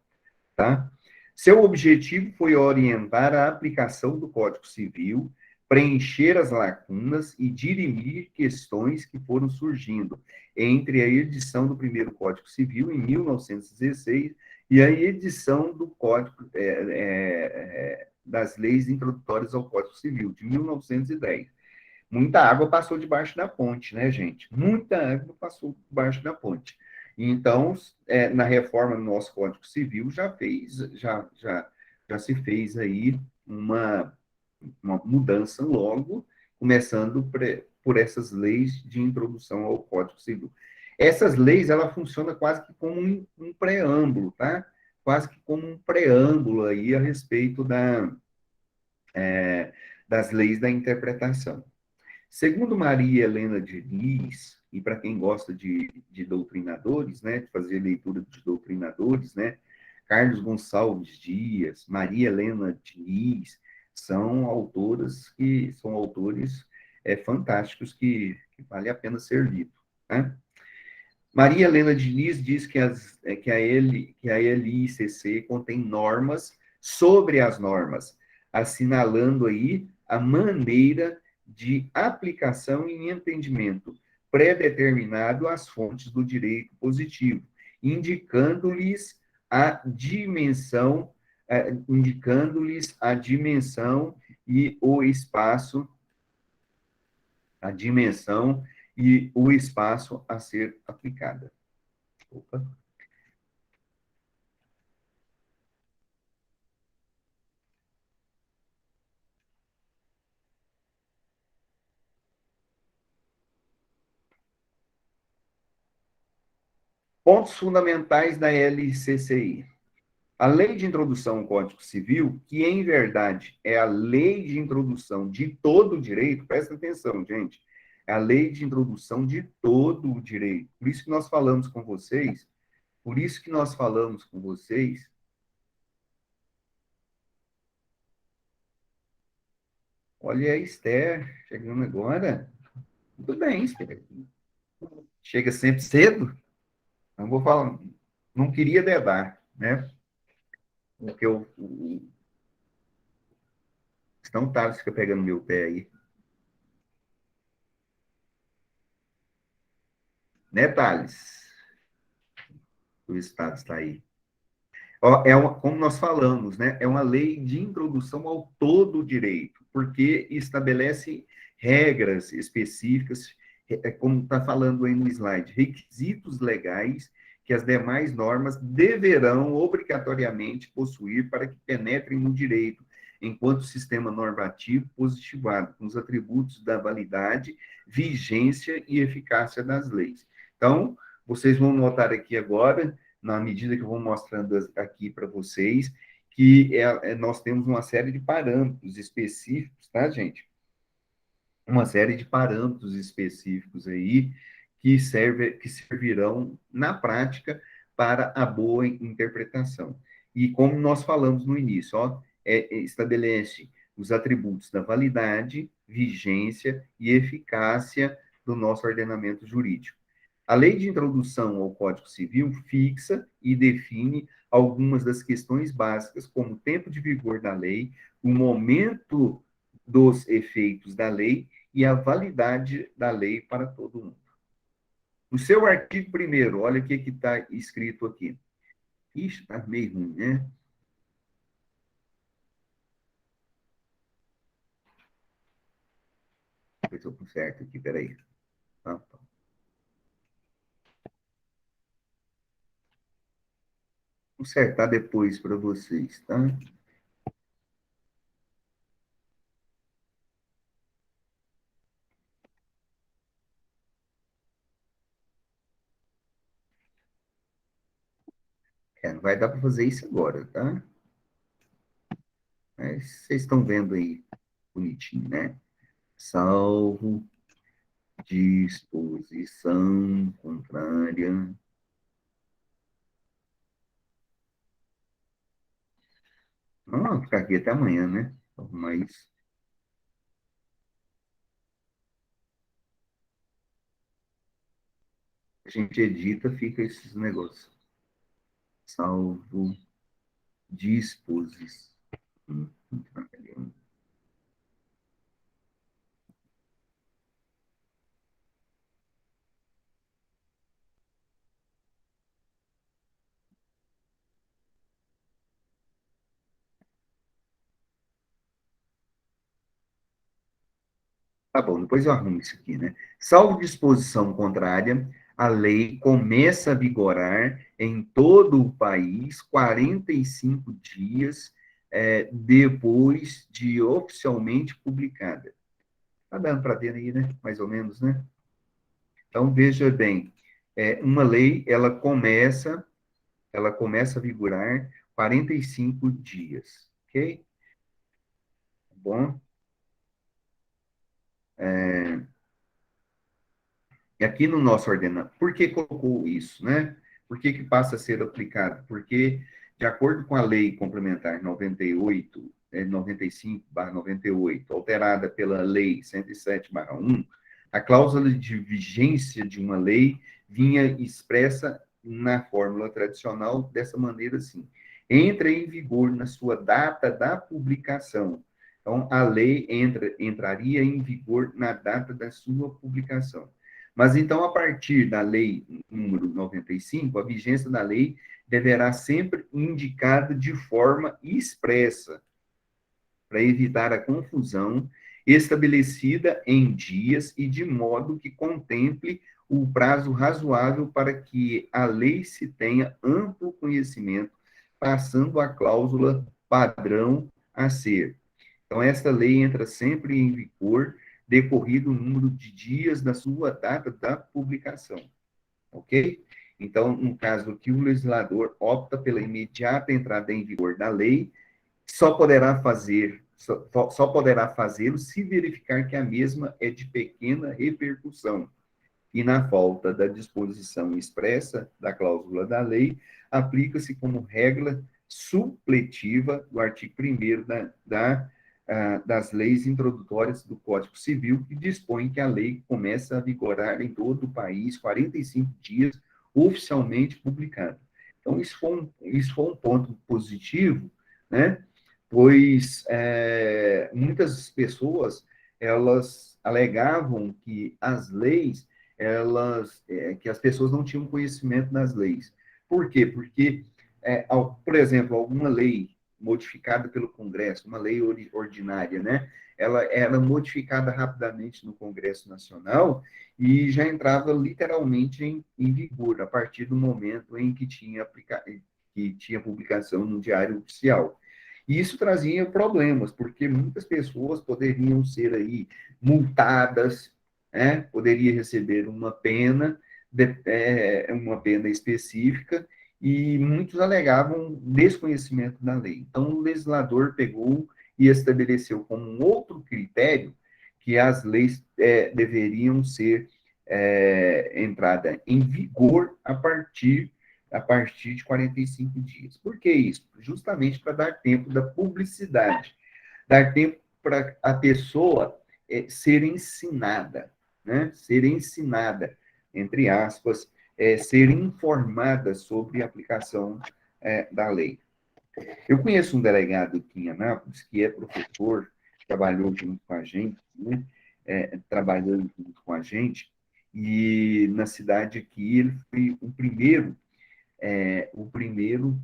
tá? Seu objetivo foi orientar a aplicação do Código Civil, preencher as lacunas e dirimir questões que foram surgindo entre a edição do primeiro Código Civil, em 1916, e a edição do Código das Leis Introdutórias ao Código Civil, de 1910. Muita água passou debaixo da ponte, né, gente? Muita água passou debaixo da ponte. Então, na reforma do nosso Código Civil já se fez aí uma mudança logo, começando por essas leis de introdução ao Código Civil. Essas leis, ela funciona quase que como um preâmbulo, tá? Quase que como um preâmbulo aí a respeito das leis da interpretação. Segundo Maria Helena Diniz, e para quem gosta de doutrinadores, né, de fazer leitura de doutrinadores, né, Carlos Gonçalves Dias, Maria Helena Diniz, são autores fantásticos vale a pena ser lido, né? Maria Helena Diniz diz que a LICC contém normas sobre as normas, assinalando aí a maneira de aplicação e entendimento pré-determinado às fontes do direito positivo, indicando-lhes a dimensão, e o espaço, a dimensão e o espaço a ser aplicada. Opa. Pontos fundamentais da LCCI. A Lei de Introdução ao Código Civil, que em verdade é a lei de introdução de todo o direito, presta atenção, gente, é a lei de introdução de todo o direito. Por isso que nós falamos com vocês, olha a Esther chegando agora. Tudo bem, Esther. Chega sempre cedo. Não vou falar, não queria dedar, né? Porque senão o Thales fica pegando meu pé aí. Né, Thales? O Estado está aí. Como nós falamos, né? É uma lei de introdução ao todo o direito, porque estabelece regras específicas, como está falando aí no slide, requisitos legais que as demais normas deverão obrigatoriamente possuir para que penetrem no direito, enquanto sistema normativo positivado, com os atributos da validade, vigência e eficácia das leis. Então, vocês vão notar aqui agora na medida que eu vou mostrando aqui para vocês, que nós temos uma série de parâmetros específicos, tá, gente? Uma série de parâmetros específicos aí que servirão na prática para a boa interpretação. E como nós falamos no início, estabelece os atributos da validade, vigência e eficácia do nosso ordenamento jurídico. A lei de introdução ao Código Civil fixa e define algumas das questões básicas, como o tempo de vigor da lei, o momento dos efeitos da lei e a validade da lei para todo mundo. No seu artigo 1º, olha o que está escrito aqui. Ixi, tá meio ruim, né? Depois eu conserto aqui, peraí. Tá, tá. Consertar depois para vocês, tá? Não vai dar para fazer isso agora, tá? Mas vocês estão vendo aí bonitinho, né? Salvo disposição contrária. Não, vou ficar aqui até amanhã, né? Mas a gente edita, fica esses negócios. Salvo disposição contrária. Tá bom, depois eu arrumo isso aqui, né? Salvo disposição contrária, a lei começa a vigorar em todo o país 45 dias depois de oficialmente publicada. Tá dando para ver aí, né? Mais ou menos, né? Então, veja bem, uma lei, ela começa a vigorar 45 dias, ok? Tá bom? E aqui no nosso ordenamento, por que colocou isso, né? Por que passa a ser aplicado? Porque, de acordo com a Lei Complementar 98, 95/98, alterada pela Lei 107/1, a cláusula de vigência de uma lei vinha expressa na fórmula tradicional dessa maneira assim: entra em vigor na sua data da publicação. Então, a lei entraria em vigor na data da sua publicação. Mas então, a partir da lei número 95, a vigência da lei deverá sempre indicada de forma expressa, para evitar a confusão, estabelecida em dias e de modo que contemple o prazo razoável para que a lei se tenha amplo conhecimento, passando a cláusula padrão a ser. Então, esta lei entra sempre em vigor decorrido o número de dias da sua data da publicação, ok? Então, no caso que o legislador opta pela imediata entrada em vigor da lei, só poderá fazê-lo se verificar que a mesma é de pequena repercussão e na falta da disposição expressa da cláusula da lei, aplica-se como regra supletiva do artigo 1º das leis introdutórias do Código Civil, que dispõe que a lei começa a vigorar em todo o país 45 dias oficialmente publicada. Então, isso foi um ponto positivo, né? Pois muitas pessoas, elas alegavam que as leis que as pessoas não tinham conhecimento das leis. Por quê? Porque, por exemplo, alguma lei modificada pelo Congresso, uma lei ordinária, né? Ela era modificada rapidamente no Congresso Nacional e já entrava literalmente em vigor a partir do momento em que tinha publicação no Diário Oficial. E isso trazia problemas, porque muitas pessoas poderiam ser aí multadas, poderia receber uma pena específica, e muitos alegavam desconhecimento da lei. Então, o legislador pegou e estabeleceu como um outro critério que as leis deveriam ser entrada em vigor a partir de 45 dias. Por que isso? Justamente para dar tempo da publicidade, dar tempo para a pessoa ser ensinada, né? Ser ensinada, entre aspas, ser informada sobre a aplicação da lei. Eu conheço um delegado aqui em Anápolis, que é professor, trabalhou junto com a gente, né? Trabalhando junto com a gente, e na cidade aqui ele foi o primeiro o primeiro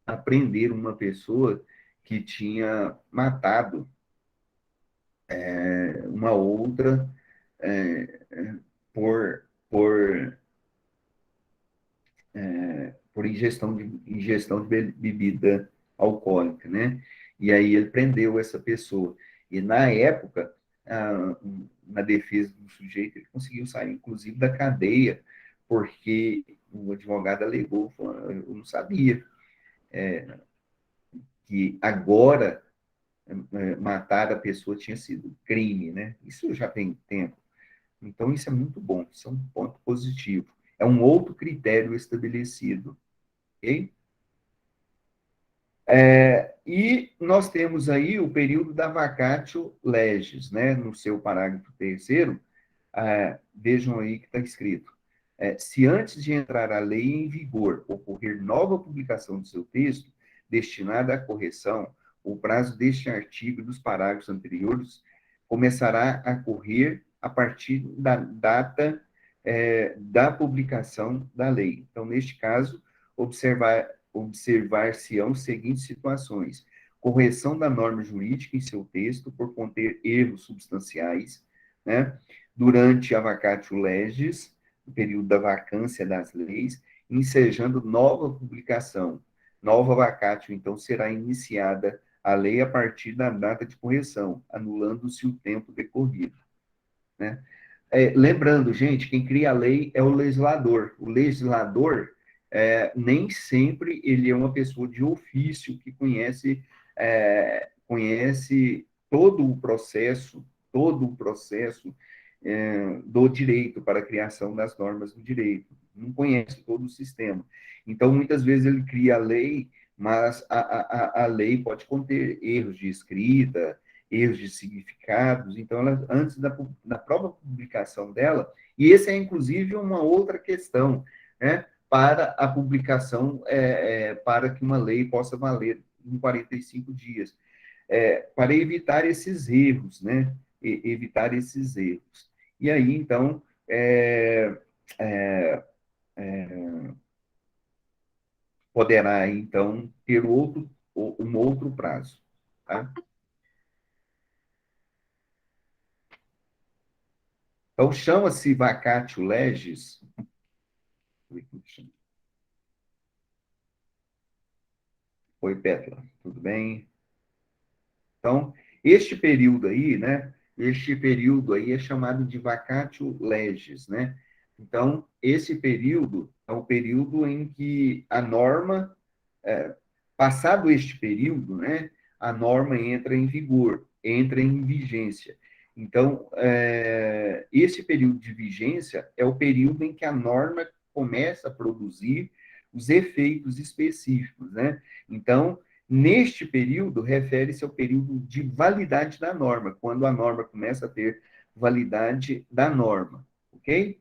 a prender uma pessoa que tinha matado uma outra por por ingestão de bebida alcoólica, né? E aí ele prendeu essa pessoa. E na época, na defesa do sujeito, ele conseguiu sair, inclusive, da cadeia, porque o advogado alegou, falou, eu não sabia que agora matar a pessoa tinha sido crime, né? Isso já tem tempo. Então, isso é muito bom, isso é um ponto positivo. É um outro critério estabelecido, ok? E nós temos aí o período da vacatio legis, né? No seu parágrafo terceiro, vejam aí que está escrito. Se antes de entrar a lei em vigor ocorrer nova publicação do seu texto, destinada à correção, o prazo deste artigo e dos parágrafos anteriores começará a correr a partir da data da publicação da lei. Então, neste caso, observar-se-ão as seguintes situações: correção da norma jurídica em seu texto por conter erros substanciais, né? Durante a vacatio legis, o período da vacância das leis, ensejando nova publicação. Nova vacatio, então, será iniciada a lei a partir da data de correção, anulando-se o tempo decorrido, né? Lembrando, gente, quem cria a lei é o legislador. O legislador, nem sempre ele é uma pessoa de ofício que conhece todo o processo do direito para a criação das normas do direito. Não conhece todo o sistema. Então, muitas vezes ele cria a lei, mas a lei pode conter erros de escrita, erros de significados, então, ela, antes da própria publicação dela, e esse é, inclusive, uma outra questão, né, para a publicação, para que uma lei possa valer em 45 dias, para evitar esses erros, né, evitar esses erros. E aí, então, poderá, então, ter um outro prazo, tá? Então, chama-se vacatio legis. Oi, Petra, tudo bem? Então, este período aí, né? Este período aí é chamado de vacatio legis, né? Então, esse período é o período em que a norma, é, passado este período, né? A norma entra em vigor, entra em vigência. Então, esse período de vigência é o período em que a norma começa a produzir os efeitos específicos, né? Então, neste período, refere-se ao período de validade da norma, quando a norma começa a ter validade da norma, ok?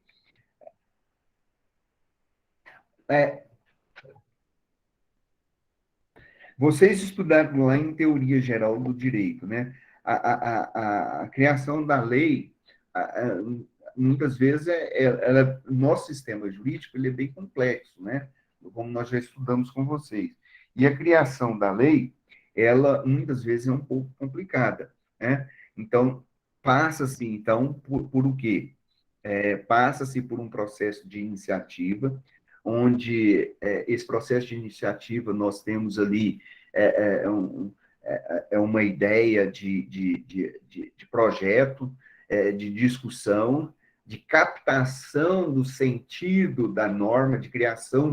É, vocês estudaram lá em Teoria Geral do Direito, né? A criação da lei, muitas vezes, nosso sistema jurídico ele é bem complexo, né? Como nós já estudamos com vocês. E a criação da lei, ela, muitas vezes, é um pouco complicada, né? Então, passa-se, então, por o quê? Passa-se por um processo de iniciativa, onde esse processo de iniciativa nós temos ali uma ideia de projeto, de discussão, de captação do sentido da norma, de criação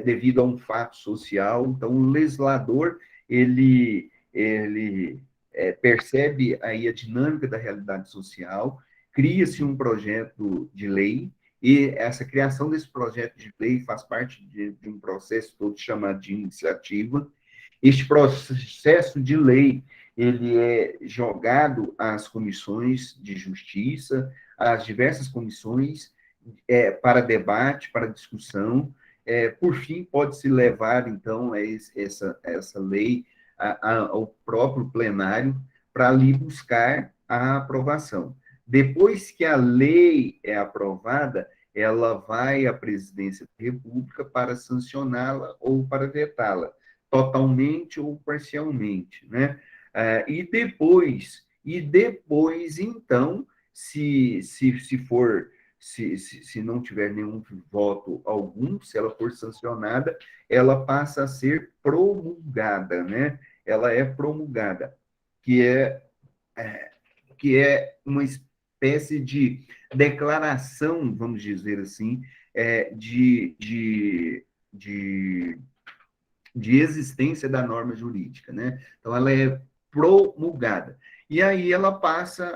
devido a um fato social. Então, o legislador, ele percebe aí a dinâmica da realidade social, cria-se um projeto de lei, e essa criação desse projeto de lei faz parte de um processo todo chamado de iniciativa. Este processo de lei, ele é jogado às comissões de justiça, às diversas comissões, para debate, para discussão. Por fim, pode-se levar, então, essa lei ao próprio plenário para ali buscar a aprovação. Depois que a lei é aprovada, ela vai à presidência da República para sancioná-la ou para vetá-la, totalmente ou parcialmente, né? E depois, então, se for, se não tiver nenhum voto algum, se ela for sancionada, ela passa a ser promulgada, né? Ela é promulgada, que é, que é uma espécie de declaração, vamos dizer assim, de de existência da norma jurídica, né? Então, ela é promulgada. E aí ela passa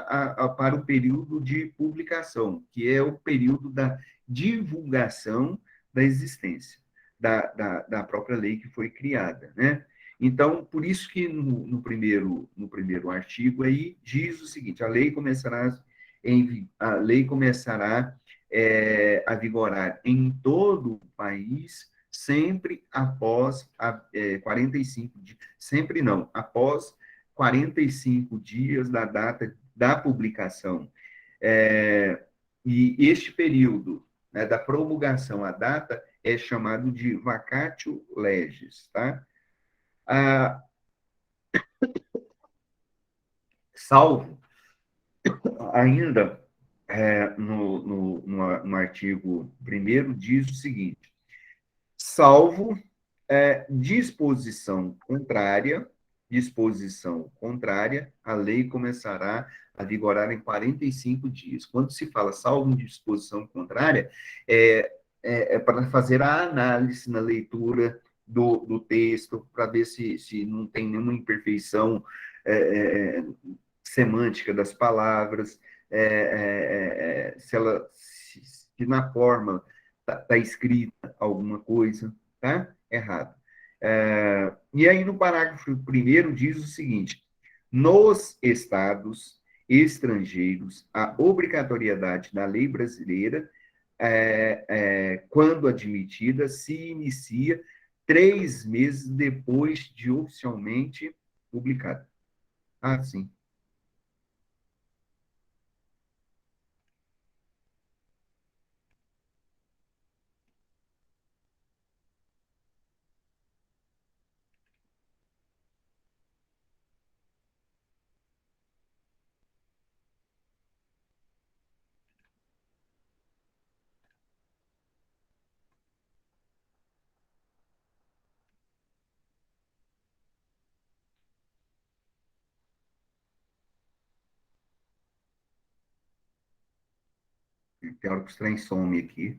para o período de publicação, que é o período da divulgação da existência da própria lei que foi criada, né? Então, por isso que no primeiro artigo aí diz o seguinte: a lei começará a vigorar em todo o país sempre após 45 dias, sempre não, após 45 dias da data da publicação. É, e este período, né, da promulgação à data é chamado de vacatio legis, tá? Ah, salvo ainda no artigo 1º diz o seguinte: salvo disposição contrária, a lei começará a vigorar em 45 dias. Quando se fala salvo disposição contrária, é, é para fazer a análise na leitura do texto, para ver se não tem nenhuma imperfeição é, semântica das palavras, se ela se na forma está escrita alguma coisa, tá? Errado. E aí, no parágrafo 1º, diz o seguinte: nos estados estrangeiros, a obrigatoriedade da lei brasileira, quando admitida, se inicia 3 meses depois de oficialmente publicada. Ah, sim. Tem hora que os trem some aqui.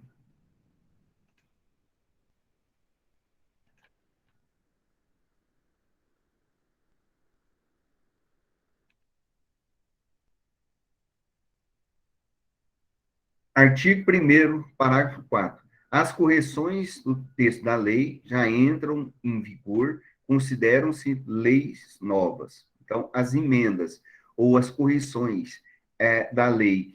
Artigo 1º, parágrafo 4º. As correções do texto da lei já entram em vigor, consideram-se leis novas. Então, as emendas ou as correções da lei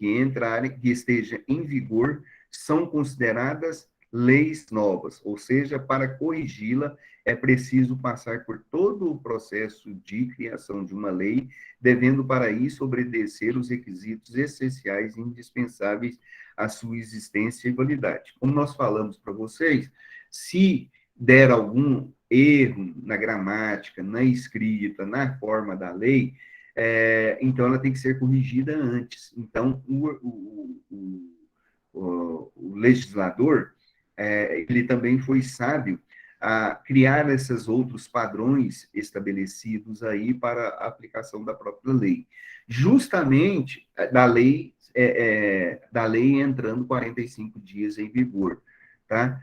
que esteja em vigor, são consideradas leis novas, ou seja, para corrigi-la é preciso passar por todo o processo de criação de uma lei, devendo para isso obedecer os requisitos essenciais e indispensáveis a sua existência e validade. Como nós falamos para vocês, se der algum erro na gramática, na escrita, na forma da lei, então ela tem que ser corrigida antes. Então, o legislador, ele também foi sábio a criar esses outros padrões estabelecidos aí para a aplicação da própria lei. Justamente da lei entrando 45 dias em vigor, tá?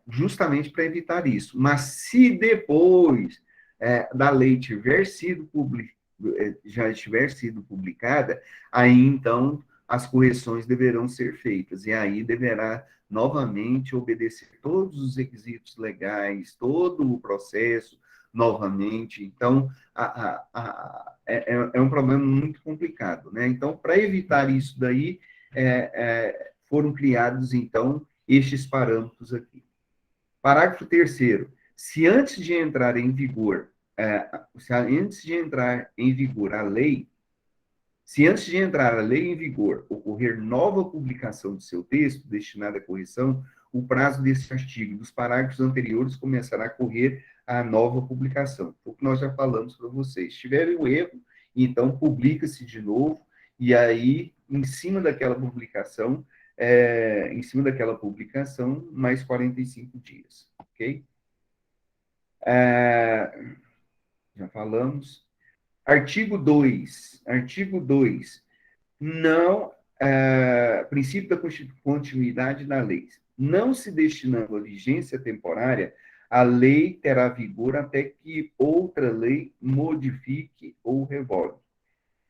Justamente para evitar isso. Mas se depois da lei já estiver sido publicada, aí então as correções deverão ser feitas, e aí deverá novamente obedecer todos os requisitos legais, todo o processo novamente. Então, é um problema muito complicado, né? Então, para evitar isso daí, foram criados, então, estes parâmetros aqui. Parágrafo 3º. Se antes de entrar em vigor a lei, Se antes de entrar a lei em vigor ocorrer nova publicação de seu texto destinada à correção, o prazo desse artigo e dos parágrafos anteriores começará a correr a nova publicação. O que nós já falamos para vocês. Se tiver o erro, então publica-se de novo, e aí, em cima daquela publicação, mais 45 dias, ok? Já falamos. Artigo 2. Não, princípio da continuidade da lei. Não se destinando a vigência temporária, a lei terá vigor até que outra lei modifique ou revogue.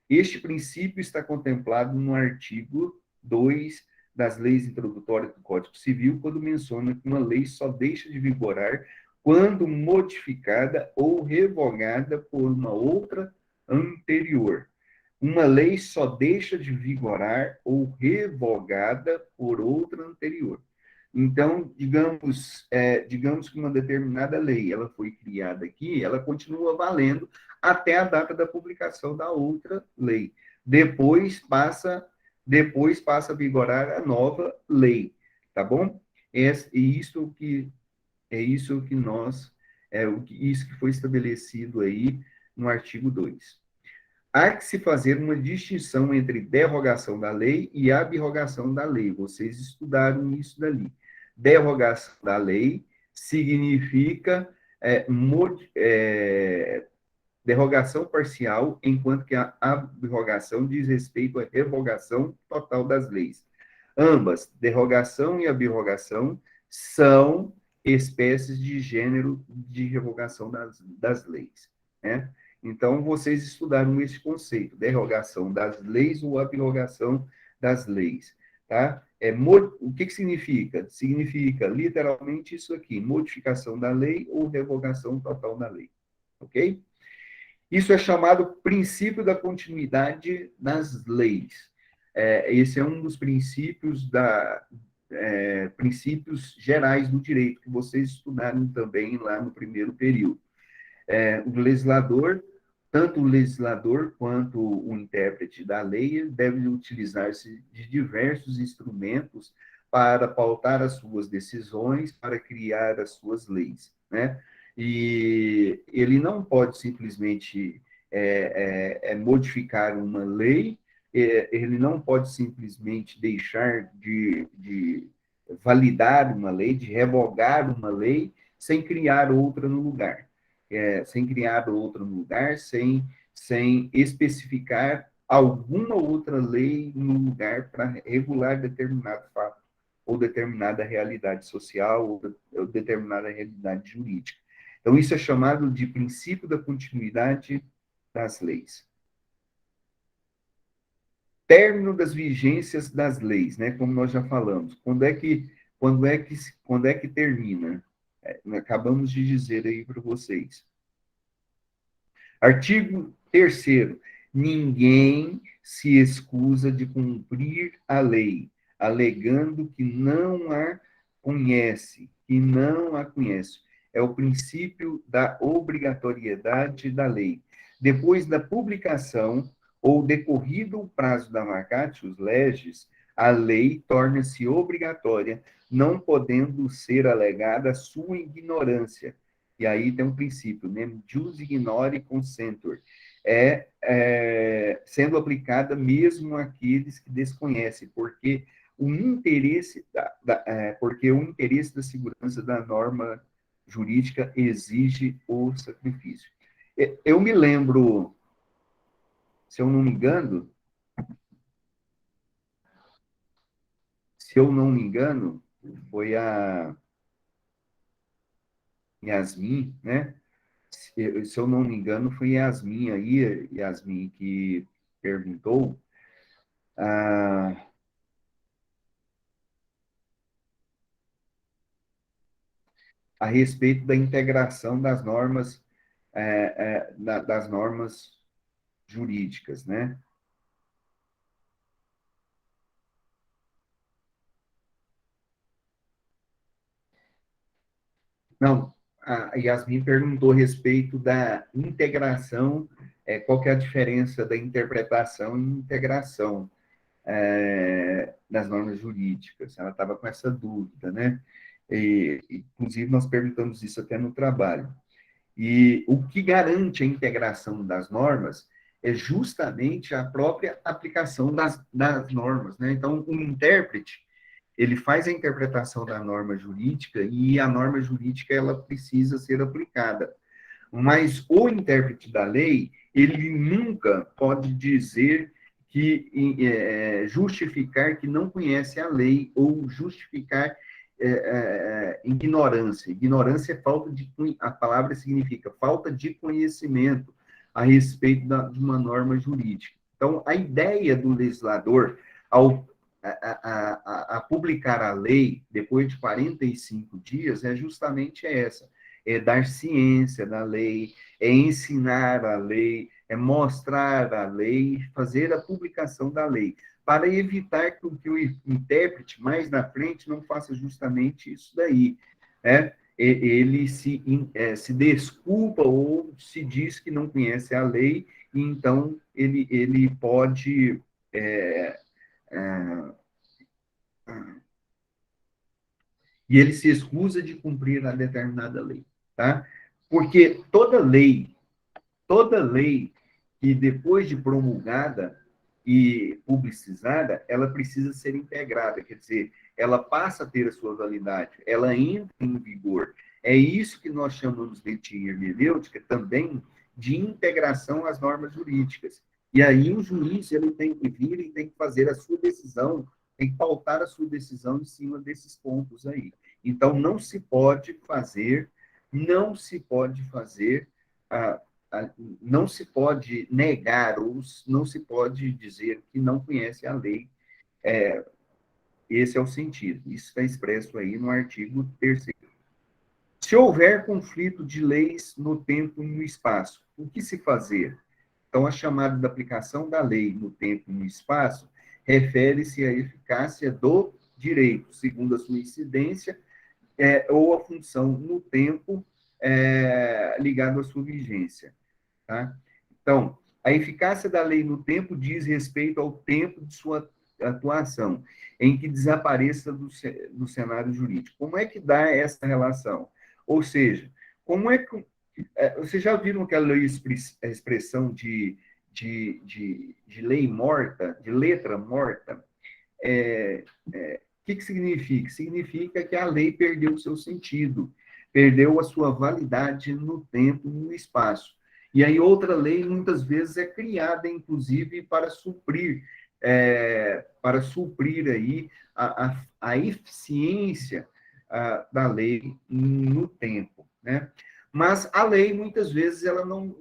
Este princípio está contemplado no artigo 2 das leis introdutórias do Código Civil, quando menciona que uma lei só deixa de vigorar quando modificada ou revogada por uma outra anterior. Uma lei só deixa de vigorar ou revogada por outra anterior. Então, digamos que uma determinada lei, ela foi criada aqui, ela continua valendo até a data da publicação da outra lei. Depois passa a vigorar a nova lei, tá bom? Isso que nós, isso que foi estabelecido aí no artigo 2. Há que se fazer uma distinção entre derrogação da lei e abrogação da lei. Vocês estudaram isso dali. Derrogação da lei significa derrogação parcial, enquanto que a abrogação diz respeito à revogação total das leis. Ambas, derrogação e abrogação, são espécies de gênero de revogação das leis, né? Então, vocês estudaram esse conceito, derrogação das leis ou abrogação das leis, tá? O que significa? Significa, literalmente, isso aqui, modificação da lei ou revogação total da lei, ok? Isso é chamado princípio da continuidade das leis. Esse é um dos princípios gerais do direito, que vocês estudaram também lá no primeiro período. O legislador, tanto o legislador quanto o intérprete da lei, devem utilizar-se de diversos instrumentos para pautar as suas decisões, para criar as suas leis, né? E ele não pode simplesmente modificar uma lei, ele não pode simplesmente deixar de validar uma lei, de revogar uma lei, sem criar outra no lugar. Sem criar outra no lugar, sem especificar alguma outra lei no lugar para regular determinado fato, ou determinada realidade social, ou determinada realidade jurídica. Então, isso é chamado de princípio da continuidade das leis. Término das vigências das leis, né? Como nós já falamos. Quando é que termina? Acabamos de dizer aí para vocês. Artigo 3º. Ninguém se excusa de cumprir a lei, alegando que não a conhece, É o princípio da obrigatoriedade da lei. Depois da publicação ou decorrido o prazo da vacatio legis, a lei torna-se obrigatória, não podendo ser alegada sua ignorância. E aí tem um princípio, né? Jus ignore consentor. Sendo aplicada mesmo àqueles que desconhecem, porque o interesse da segurança da norma jurídica exige o sacrifício. Eu me lembro, se eu não me engano, foi a Yasmin, né? Se eu não me engano, foi Yasmin, que perguntou a respeito da integração das normas jurídicas, né? Não, a Yasmin perguntou a respeito da integração qual que é a diferença da interpretação e integração das normas jurídicas. Ela estava com essa dúvida, né? Inclusive, nós perguntamos isso até no trabalho. E o que garante a integração das normas é justamente a própria aplicação das normas, né? Então, o intérprete, ele faz a interpretação da norma jurídica e a norma jurídica, ela precisa ser aplicada. Mas o intérprete da lei, ele nunca pode dizer justificar que não conhece a lei ou justificar ignorância. Ignorância é falta de, a palavra significa falta de conhecimento a respeito de uma norma jurídica. Então, a ideia do legislador, ao publicar a lei depois de 45 dias, é justamente essa: é dar ciência da lei, é ensinar a lei, é mostrar a lei, fazer a publicação da lei, para evitar que o intérprete, mais na frente, não faça justamente isso daí, né? Ele se desculpa ou se diz que não conhece a lei, e então ele pode e ele se excusa de cumprir a determinada lei, tá? Porque toda lei que depois de promulgada e publicizada, ela precisa ser integrada, quer dizer, ela passa a ter a sua validade, ela entra em vigor. É isso que nós chamamos de ética hermenêutica também de integração às normas jurídicas. E aí o juiz ele tem que vir e tem que fazer a sua decisão, tem que pautar a sua decisão em cima desses pontos aí. Então, não se pode fazer a, não se pode negar ou não se pode dizer que não conhece a lei. Esse é o sentido. Isso está expresso aí no artigo 3º. Se houver conflito de leis no tempo e no espaço, o que se fazer? Então, a chamada da aplicação da lei no tempo e no espaço refere-se à eficácia do direito, segundo a sua incidência, ou a função no tempo ligado à sua vigência. Tá? Então, a eficácia da lei no tempo diz respeito ao tempo de sua atuação, em que desapareça do cenário jurídico. Como é que dá essa relação? Ou seja, como é que... Vocês já viram aquela expressão de lei morta, de letra morta? O que significa? Significa que a lei perdeu o seu sentido, perdeu a sua validade no tempo e no espaço. E aí outra lei, muitas vezes, é criada, inclusive, para suprir aí a eficiência da lei no tempo, né? Mas a lei, muitas vezes, ela não...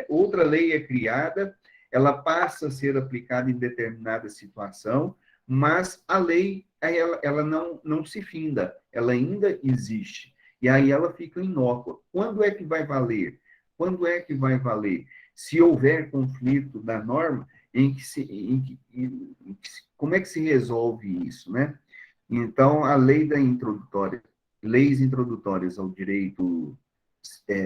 outra lei é criada, ela passa a ser aplicada em determinada situação, mas a lei ela não se finda, ela ainda existe. E aí ela fica inócua. Quando é que vai valer? Quando é que vai valer? Se houver conflito da norma, como é que se resolve isso, né? Então, a lei da introdutória, leis introdutórias ao direito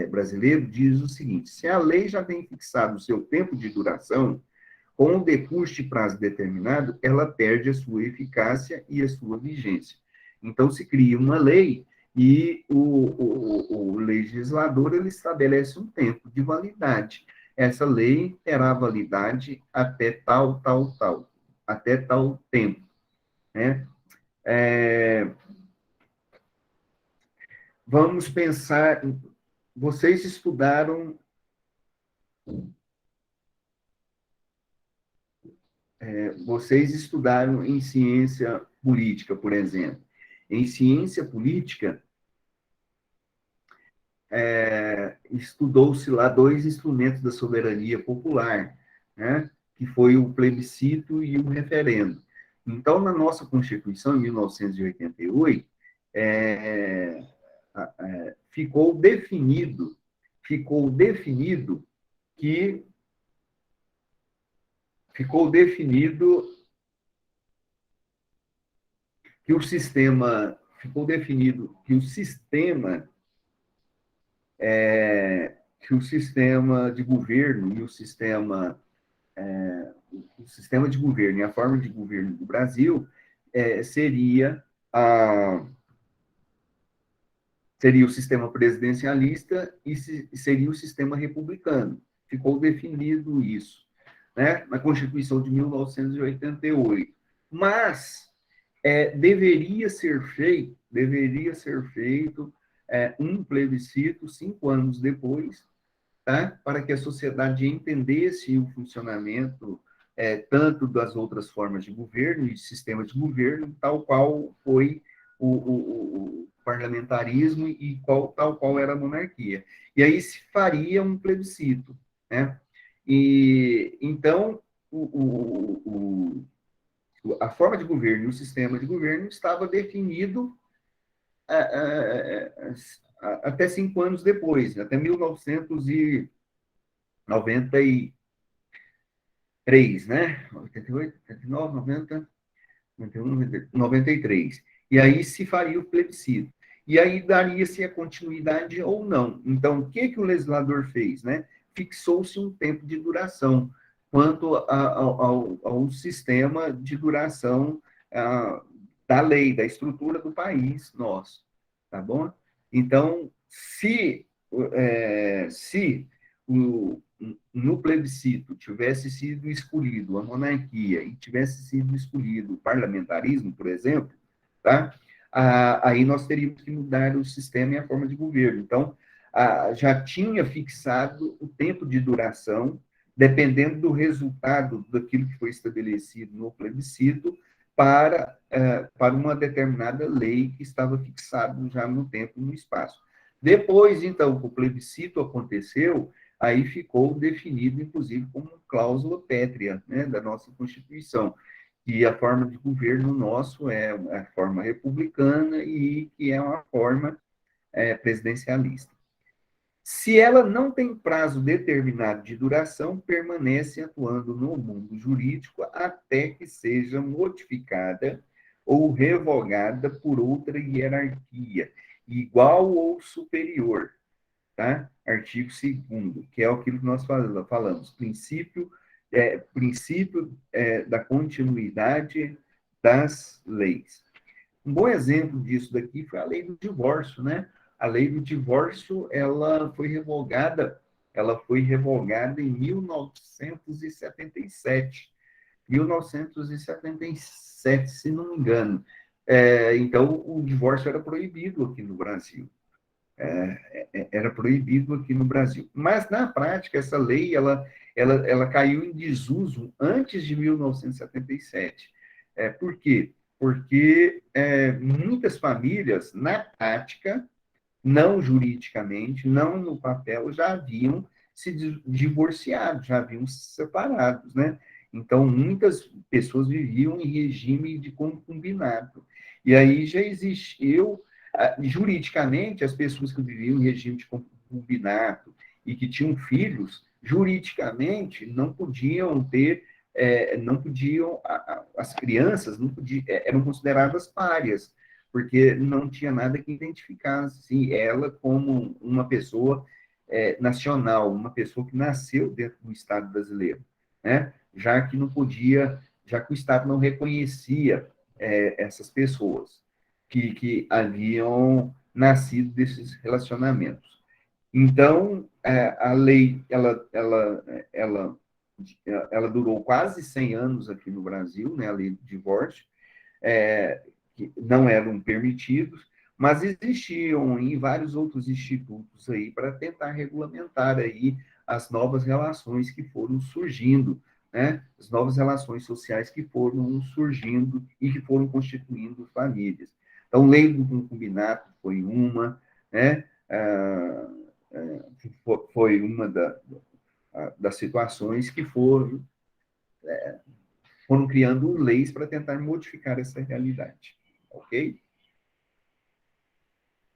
brasileiro diz o seguinte: se a lei já tem fixado o seu tempo de duração, com o decurso de prazo determinado, ela perde a sua eficácia e a sua vigência. Então, se cria uma lei e o legislador ele estabelece um tempo de validade. Essa lei terá validade até até tal tempo, né? Vamos pensar, vocês estudaram em ciência política, por exemplo. Em ciência política, estudou-se lá dois instrumentos da soberania popular, né? Que foi o plebiscito e o referendo. Então, na nossa Constituição, em 1988, ficou definido que ficou definido que o sistema ficou definido que o sistema que o sistema de governo e o sistema de governo e a forma de governo do Brasil seria seria o sistema presidencialista e seria o sistema republicano. Ficou definido isso, né, na Constituição de 1988. Mas deveria ser feito um plebiscito 5 anos depois, tá, para que a sociedade entendesse o funcionamento tanto das outras formas de governo e sistema de governo, tal qual foi o parlamentarismo e tal qual era a monarquia. E aí se faria um plebiscito, né? E então a forma de governo e o sistema de governo estava definido até 5 anos depois, até 1993, né? 88, 89, 90, 91, 93. E aí se faria o plebiscito. E aí daria-se a continuidade ou não. Então, o que o legislador fez, né? Fixou-se um tempo de duração quanto ao sistema de duração da lei, da estrutura do país nosso, tá bom? Então, se no plebiscito tivesse sido escolhido a monarquia e tivesse sido escolhido o parlamentarismo, por exemplo, tá? Aí nós teríamos que mudar o sistema e a forma de governo. Então, já tinha fixado o tempo de duração, dependendo do resultado daquilo que foi estabelecido no plebiscito, para uma determinada lei que estava fixado já no tempo e no espaço. Depois, então, que o plebiscito aconteceu, aí ficou definido, inclusive, como cláusula pétrea, né, da nossa Constituição, que a forma de governo nosso é a forma republicana e que é uma forma presidencialista. Se ela não tem prazo determinado de duração, permanece atuando no mundo jurídico até que seja modificada ou revogada por outra hierarquia, igual ou superior, tá? Artigo 2º, que é aquilo que nós falamos, princípio da continuidade das leis. Um bom exemplo disso daqui foi a lei do divórcio, né? A lei do divórcio, ela foi revogada em 1977. 1977, se não me engano. Então, o divórcio era proibido aqui no Brasil. Era proibido aqui no Brasil. Mas, na prática, essa lei ela caiu em desuso antes de 1977. Por quê? Porque muitas famílias, na prática, não juridicamente, não no papel, já haviam se divorciado, já haviam se separados, né? Então, muitas pessoas viviam em regime de concubinato. E aí já existiu, juridicamente, as pessoas que viviam em regime de concubinato e que tinham filhos, juridicamente, não podiam ter, não podiam, as crianças não podiam, eram consideradas párias, porque não tinha nada que identificasse ela como uma pessoa nacional, uma pessoa que nasceu dentro do Estado brasileiro, né? Já que não podia, já que o Estado não reconhecia essas pessoas que haviam nascido desses relacionamentos. Então, a lei, ela durou quase 100 anos aqui no Brasil, né, a lei do divórcio, que não eram permitidos, mas existiam em vários outros institutos aí para tentar regulamentar aí as novas relações que foram surgindo, né? As novas relações sociais que foram surgindo e que foram constituindo famílias. Então, lei do concubinato foi uma, né? Foi uma das situações que foram criando leis para tentar modificar essa realidade, ok?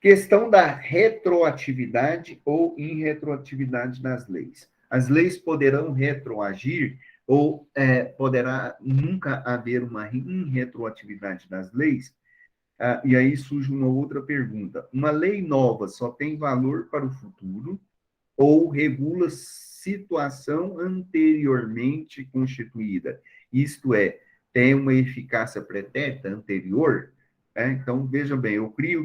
Questão da retroatividade ou irretroatividade das leis. As leis poderão retroagir ou poderá nunca haver uma irretroatividade das leis? E aí surge uma outra pergunta. Uma lei nova só tem valor para o futuro ou regula situação anteriormente constituída. Isto é, tem uma eficácia pretérita anterior. Então, veja bem, eu crio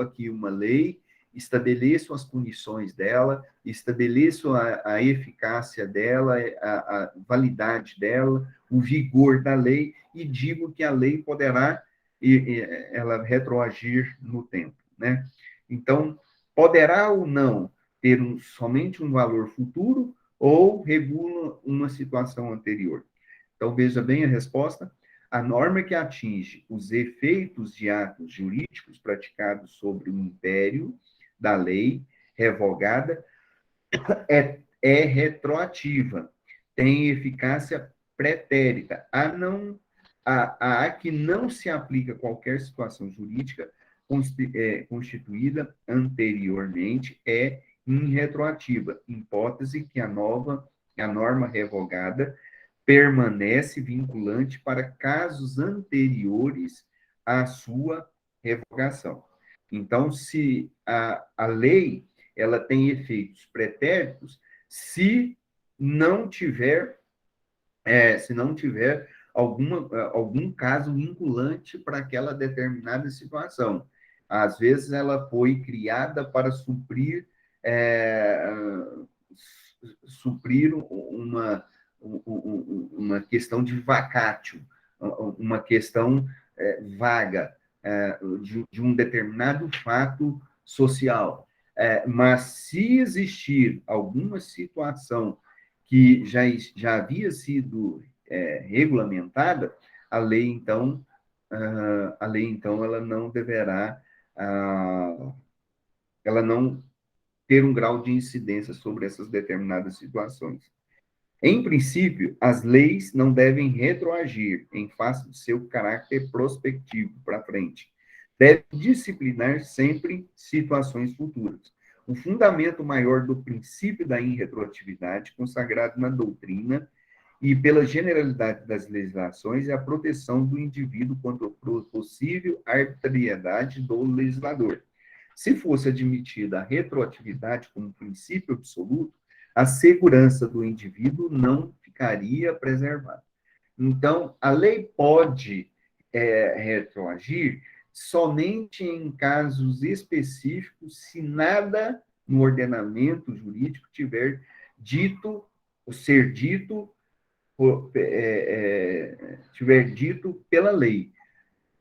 aqui uma lei, estabeleço as punições dela, estabeleço a eficácia dela, a validade dela, o vigor da lei, e digo que a lei poderá ela retroagir no tempo, né? Então, poderá ou não ter somente um valor futuro ou regula uma situação anterior? Então, veja bem a resposta. A norma que atinge os efeitos de atos jurídicos praticados sobre o império da lei revogada é retroativa, tem eficácia pretérita. A que não se aplica qualquer situação jurídica constituída anteriormente é irretroativa, hipótese que a norma revogada permanece vinculante para casos anteriores à sua revogação. Então, se a lei ela tem efeitos pretéritos, se não tiver, se não tiver algum caso vinculante para aquela determinada situação. Às vezes, ela foi criada para suprir uma questão de vacátio, uma questão vaga de um determinado fato social. Mas se existir alguma situação que já havia sido regulamentada, a lei, então, ela não deverá, ela não ter um grau de incidência sobre essas determinadas situações. Em princípio, as leis não devem retroagir em face do seu caráter prospectivo para frente. Devem disciplinar sempre situações futuras. O fundamento maior do princípio da irretroatividade, consagrado na doutrina e pela generalidade das legislações, é a proteção do indivíduo contra a possível arbitrariedade do legislador. Se fosse admitida a retroatividade como princípio absoluto, a segurança do indivíduo não ficaria preservada. Então, a lei pode retroagir somente em casos específicos, se nada no ordenamento jurídico tiver dito, ou tiver dito pela lei.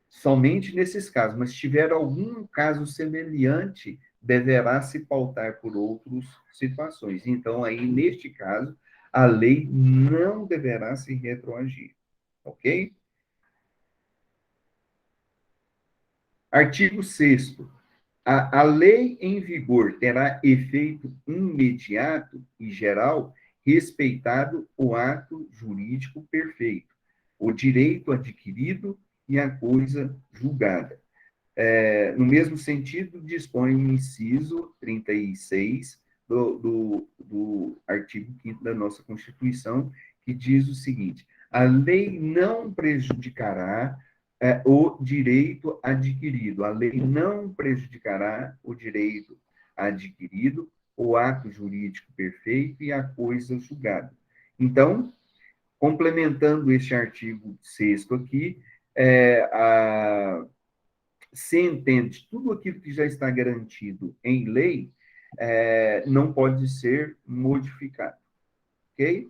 Somente nesses casos, mas se tiver algum caso semelhante, deverá se pautar por outras situações. Então, aí, neste caso, a lei não deverá se retroagir, ok? Artigo 6º. A lei em vigor terá efeito imediato e geral, respeitado o ato jurídico perfeito, o direito adquirido e a coisa julgada. No mesmo sentido, dispõe o inciso 36 do artigo 5º da nossa Constituição, que diz o seguinte: a lei não prejudicará o direito adquirido. A lei não prejudicará o direito adquirido, o ato jurídico perfeito e a coisa julgada. Então, complementando este artigo 6º aqui, se entende tudo aquilo que já está garantido em lei, não pode ser modificado, ok?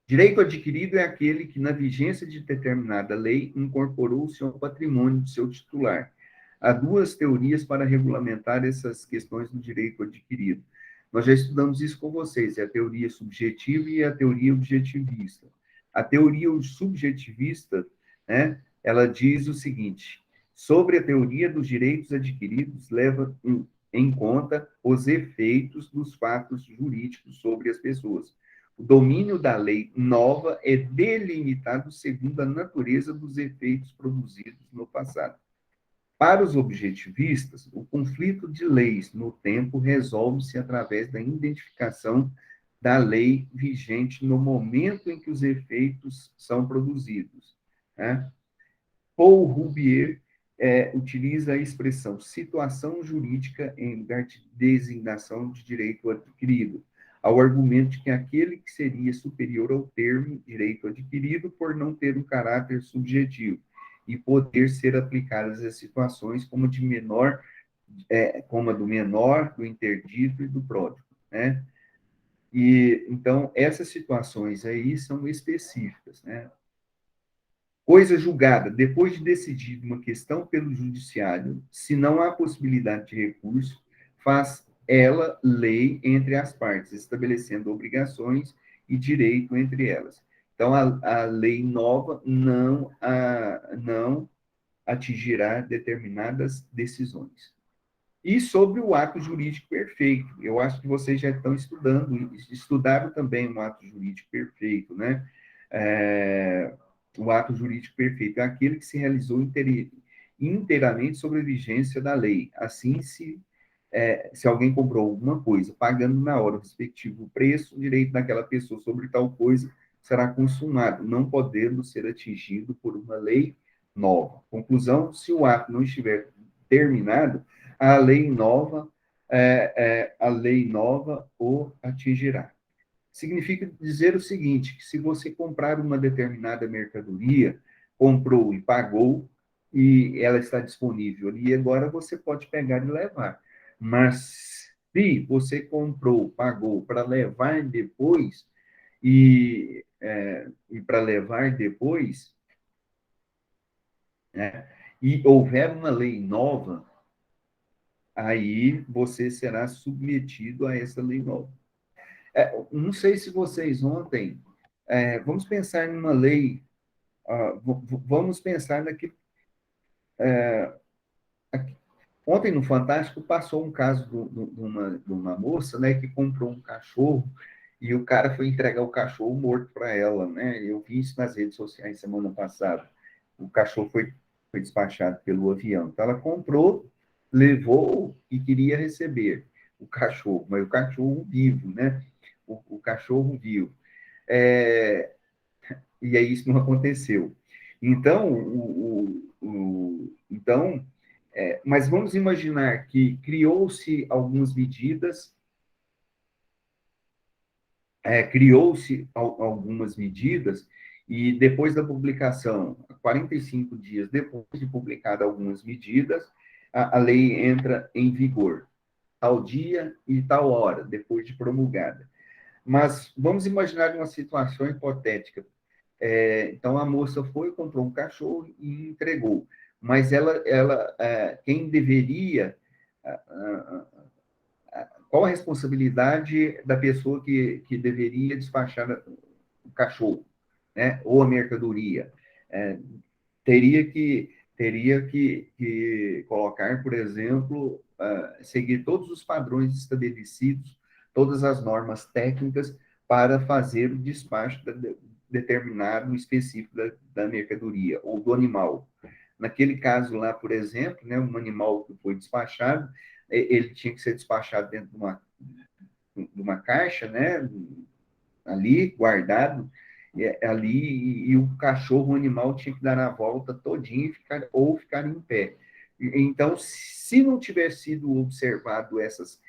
Direito adquirido é aquele que, na vigência de determinada lei, incorporou-se ao patrimônio de seu titular. Há duas teorias para regulamentar essas questões do direito adquirido. Nós já estudamos isso com vocês, é a teoria subjetiva e a teoria objetivista. A teoria subjetivista, né, ela diz o seguinte: sobre a teoria dos direitos adquiridos, leva em conta os efeitos dos fatos jurídicos sobre as pessoas. O domínio da lei nova é delimitado segundo a natureza dos efeitos produzidos no passado. Para os objetivistas, o conflito de leis no tempo resolve-se através da identificação da lei vigente no momento em que os efeitos são produzidos, né? Paul Roubier utiliza a expressão situação jurídica em lugar de designação de direito adquirido, ao argumento de que aquele que seria superior ao termo direito adquirido por não ter um caráter subjetivo e poder ser aplicadas às situações como de menor, como a do menor, do interdito e do pródigo, né? E então essas situações aí são específicas, né? Coisa julgada depois de decidida uma questão pelo judiciário, se não há possibilidade de recurso, faz ela lei entre as partes, estabelecendo obrigações e direito entre elas. Então, a lei nova não atingirá determinadas decisões. E sobre o ato jurídico perfeito, eu acho que vocês já estão estudando, estudaram também o ato jurídico perfeito, né? O ato jurídico perfeito é aquele que se realizou inteiramente sobre a vigência da lei. Assim, se alguém comprou alguma coisa, pagando na hora o respectivo preço, o direito daquela pessoa sobre tal coisa será consumado, não podendo ser atingido por uma lei nova. Conclusão: se o ato não estiver terminado, a lei nova o atingirá. Significa dizer o seguinte, que se você comprar uma determinada mercadoria, comprou e pagou, e ela está disponível ali, agora você pode pegar e levar. Mas se você comprou, pagou para levar depois, e para levar depois, né, e houver uma lei nova, aí você será submetido a essa lei nova. Não sei se vocês ontem, vamos pensar numa lei, vamos pensar naquilo. Ontem no Fantástico passou um caso de uma moça, né, que comprou um cachorro e o cara foi entregar o cachorro morto para ela, né? Eu vi isso nas redes sociais semana passada. O cachorro foi despachado pelo avião. Então ela comprou, levou e queria receber o cachorro, mas o cachorro vivo, né? O cachorro vivo. É, e aí isso não aconteceu. Então, mas vamos imaginar que criou-se algumas medidas e depois da publicação, 45 dias depois de publicada algumas medidas, a lei entra em vigor, tal dia e tal hora, depois de promulgada. Mas vamos imaginar uma situação hipotética. Então, a moça foi, comprou um cachorro e entregou. Mas quem deveria, qual a responsabilidade da pessoa que deveria despachar o cachorro, né? Ou a mercadoria? É, teria que colocar, por exemplo, seguir todos os padrões estabelecidos, todas as normas técnicas para fazer o despacho determinado específico da mercadoria ou do animal. Naquele caso lá, por exemplo, né, um animal que foi despachado, ele tinha que ser despachado dentro de uma caixa, né, ali, guardado, ali, e o cachorro, o animal, tinha que dar a volta todinha ou ficar em pé. Então, se não tiver sido observado essas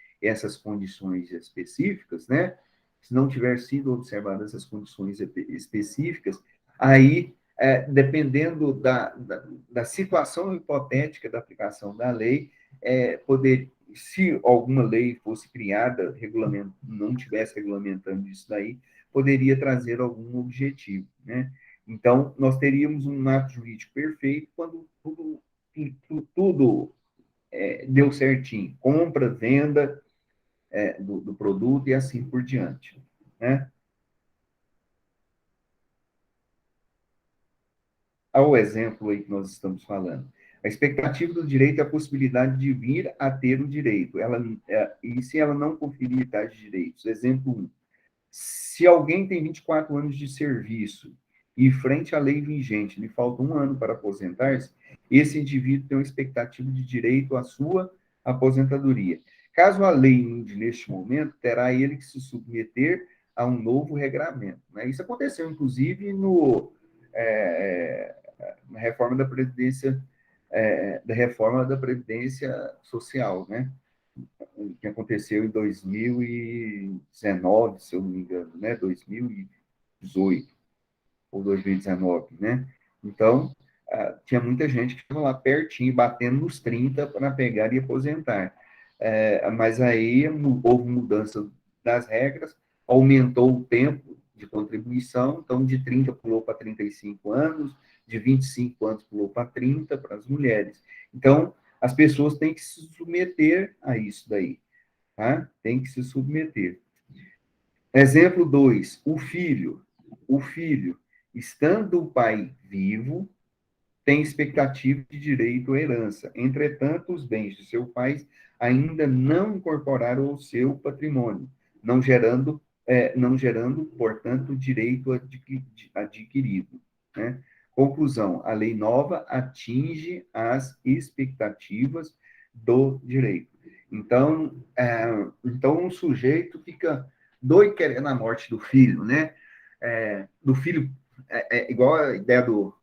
condições específicas, né? Se não tiver sido observadas essas condições específicas, aí, dependendo da situação hipotética da aplicação da lei, se alguma lei fosse criada, não tivesse regulamentando isso daí, poderia trazer algum objetivo, né? Então, nós teríamos um ato jurídico perfeito quando tudo deu certinho, compra, venda do produto e assim por diante, né? Ao exemplo aí que nós estamos falando. A expectativa do direito é a possibilidade de vir a ter o direito. E se ela não conferir tais direitos? Exemplo 1. Se alguém tem 24 anos de serviço e, frente à lei vigente, lhe falta um ano para aposentar-se, esse indivíduo tem uma expectativa de direito à sua aposentadoria. Caso a lei mude neste momento, terá ele que se submeter a um novo regramento, né? Isso aconteceu, inclusive, na reforma da Previdência da reforma da Previdência Social, né? Que aconteceu em 2019, se eu não me engano, né? 2018 ou 2019, né? Então, tinha muita gente que estava lá pertinho, batendo nos 30 para pegar e aposentar. Mas aí houve mudança das regras, aumentou o tempo de contribuição, então de 30 pulou para 35 anos, de 25 anos pulou para 30 para as mulheres. Então, as pessoas têm que se submeter a isso daí, tá? Tem que se submeter. Exemplo 2, o filho. O filho, estando o pai vivo, tem expectativa de direito à herança. Entretanto, os bens de seu pai ainda não incorporaram ao seu patrimônio, não gerando, portanto, direito adquirido. Né? Conclusão: a lei nova atinge as expectativas do direito. Então um sujeito fica doido querendo a morte do filho, né? Do filho, igual a ideia do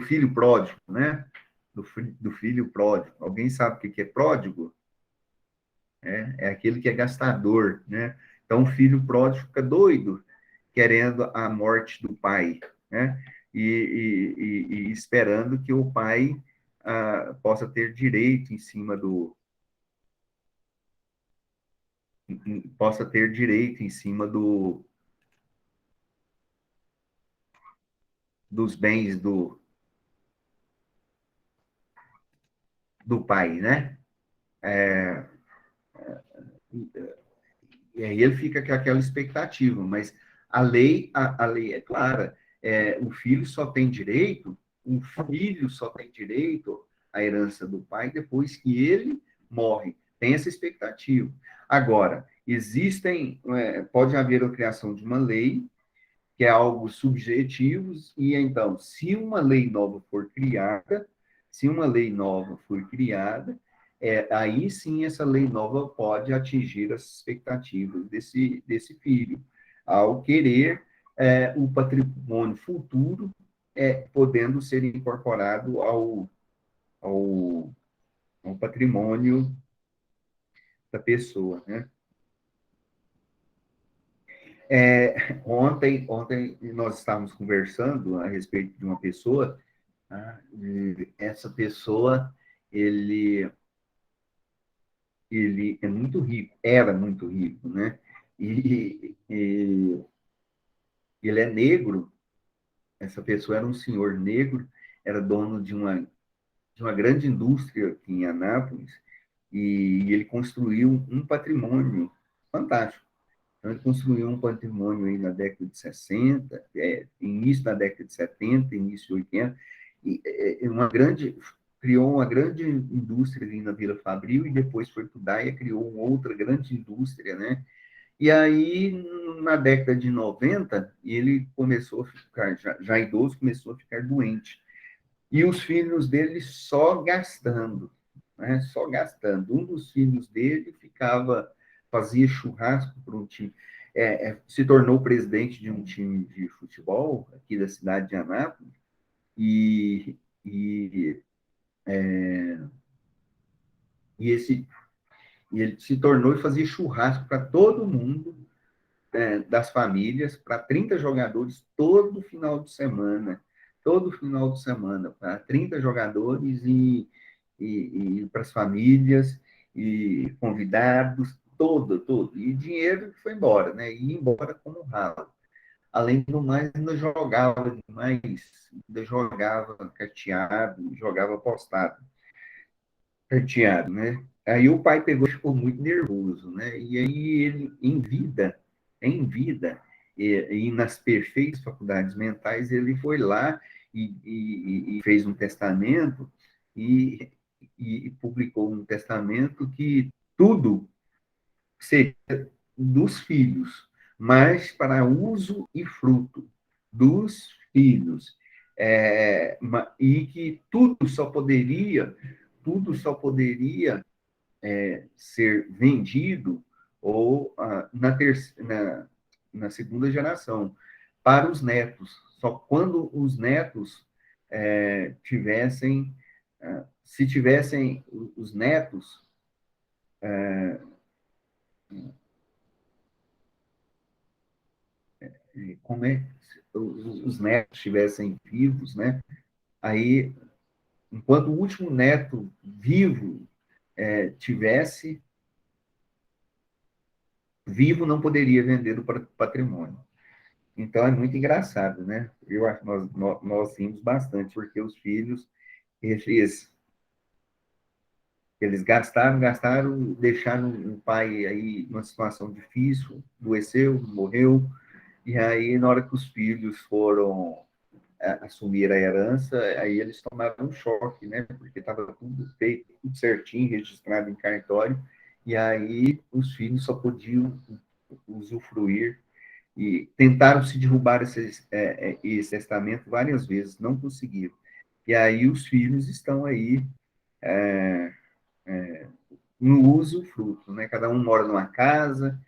filho pródigo, né? Do filho pródigo. Alguém sabe o que é pródigo? É aquele que é gastador, né? Então, o filho pródigo fica doido, querendo a morte do pai, né? E esperando que o pai possa ter direito em cima possa ter direito em cima dos bens do pai, né? E aí ele fica com aquela expectativa, mas a lei é clara. O filho só tem direito à herança do pai depois que ele morre. Tem essa expectativa. Agora, pode haver a criação de uma lei, que é algo subjetivo, e então, se uma lei nova for criada, aí sim essa lei nova pode atingir as expectativas desse filho, ao querer o patrimônio futuro podendo ser incorporado ao, ao patrimônio da pessoa, né? Ontem nós estávamos conversando a respeito de uma pessoa, tá? E essa pessoa, ele, ele é muito rico, era muito rico, né? E ele é negro, essa pessoa era um senhor negro, era dono de uma grande indústria aqui em Anápolis, e ele construiu um patrimônio fantástico. Então, ele construiu um patrimônio aí na década de 60, início da década de 70, início de 80, e criou uma grande indústria ali na Vila Fabril, e depois foi para o Daia, criou uma outra grande indústria, né? E aí, na década de 90, ele começou a ficar, já idoso, começou a ficar doente. E os filhos dele só gastando, né? Só gastando. Um dos filhos dele fazia churrasco para um time, se tornou presidente de um time de futebol aqui da cidade de Anápolis, e, e, e, esse, e ele se tornou e fazia churrasco para todo mundo, das famílias, para 30 jogadores todo final de semana, para 30 jogadores e para as famílias e convidados, todo. E dinheiro foi embora, né? E ia embora como ralo. Além do mais, ainda jogava demais, ainda jogava carteado, jogava apostado, carteado, né? Aí o pai pegou e ficou muito nervoso, né? E aí ele, em vida, e nas perfeitas faculdades mentais, ele foi lá e fez um testamento e, e publicou um testamento que tudo seria dos filhos, mas para uso e fruto dos filhos. E que tudo só poderia ser vendido ou na segunda geração para os netos, só quando os netos tivessem se tivessem os netos, como é os netos estivessem vivos, né? Aí, enquanto o último neto vivo tivesse vivo, não poderia vender o patrimônio. Então, é muito engraçado, né? Eu acho que nós rimos bastante, porque os filhos, eles, eles gastaram, deixaram o pai aí numa situação difícil, adoeceu, morreu, e aí, na hora que os filhos foram assumir a herança, aí eles tomaram um choque, né? Porque estava tudo feito, tudo certinho, registrado em cartório, e aí os filhos só podiam usufruir e tentaram se derrubar esse testamento várias vezes, não conseguiram. E aí os filhos estão aí no uso fruto, né? Cada um mora numa casa,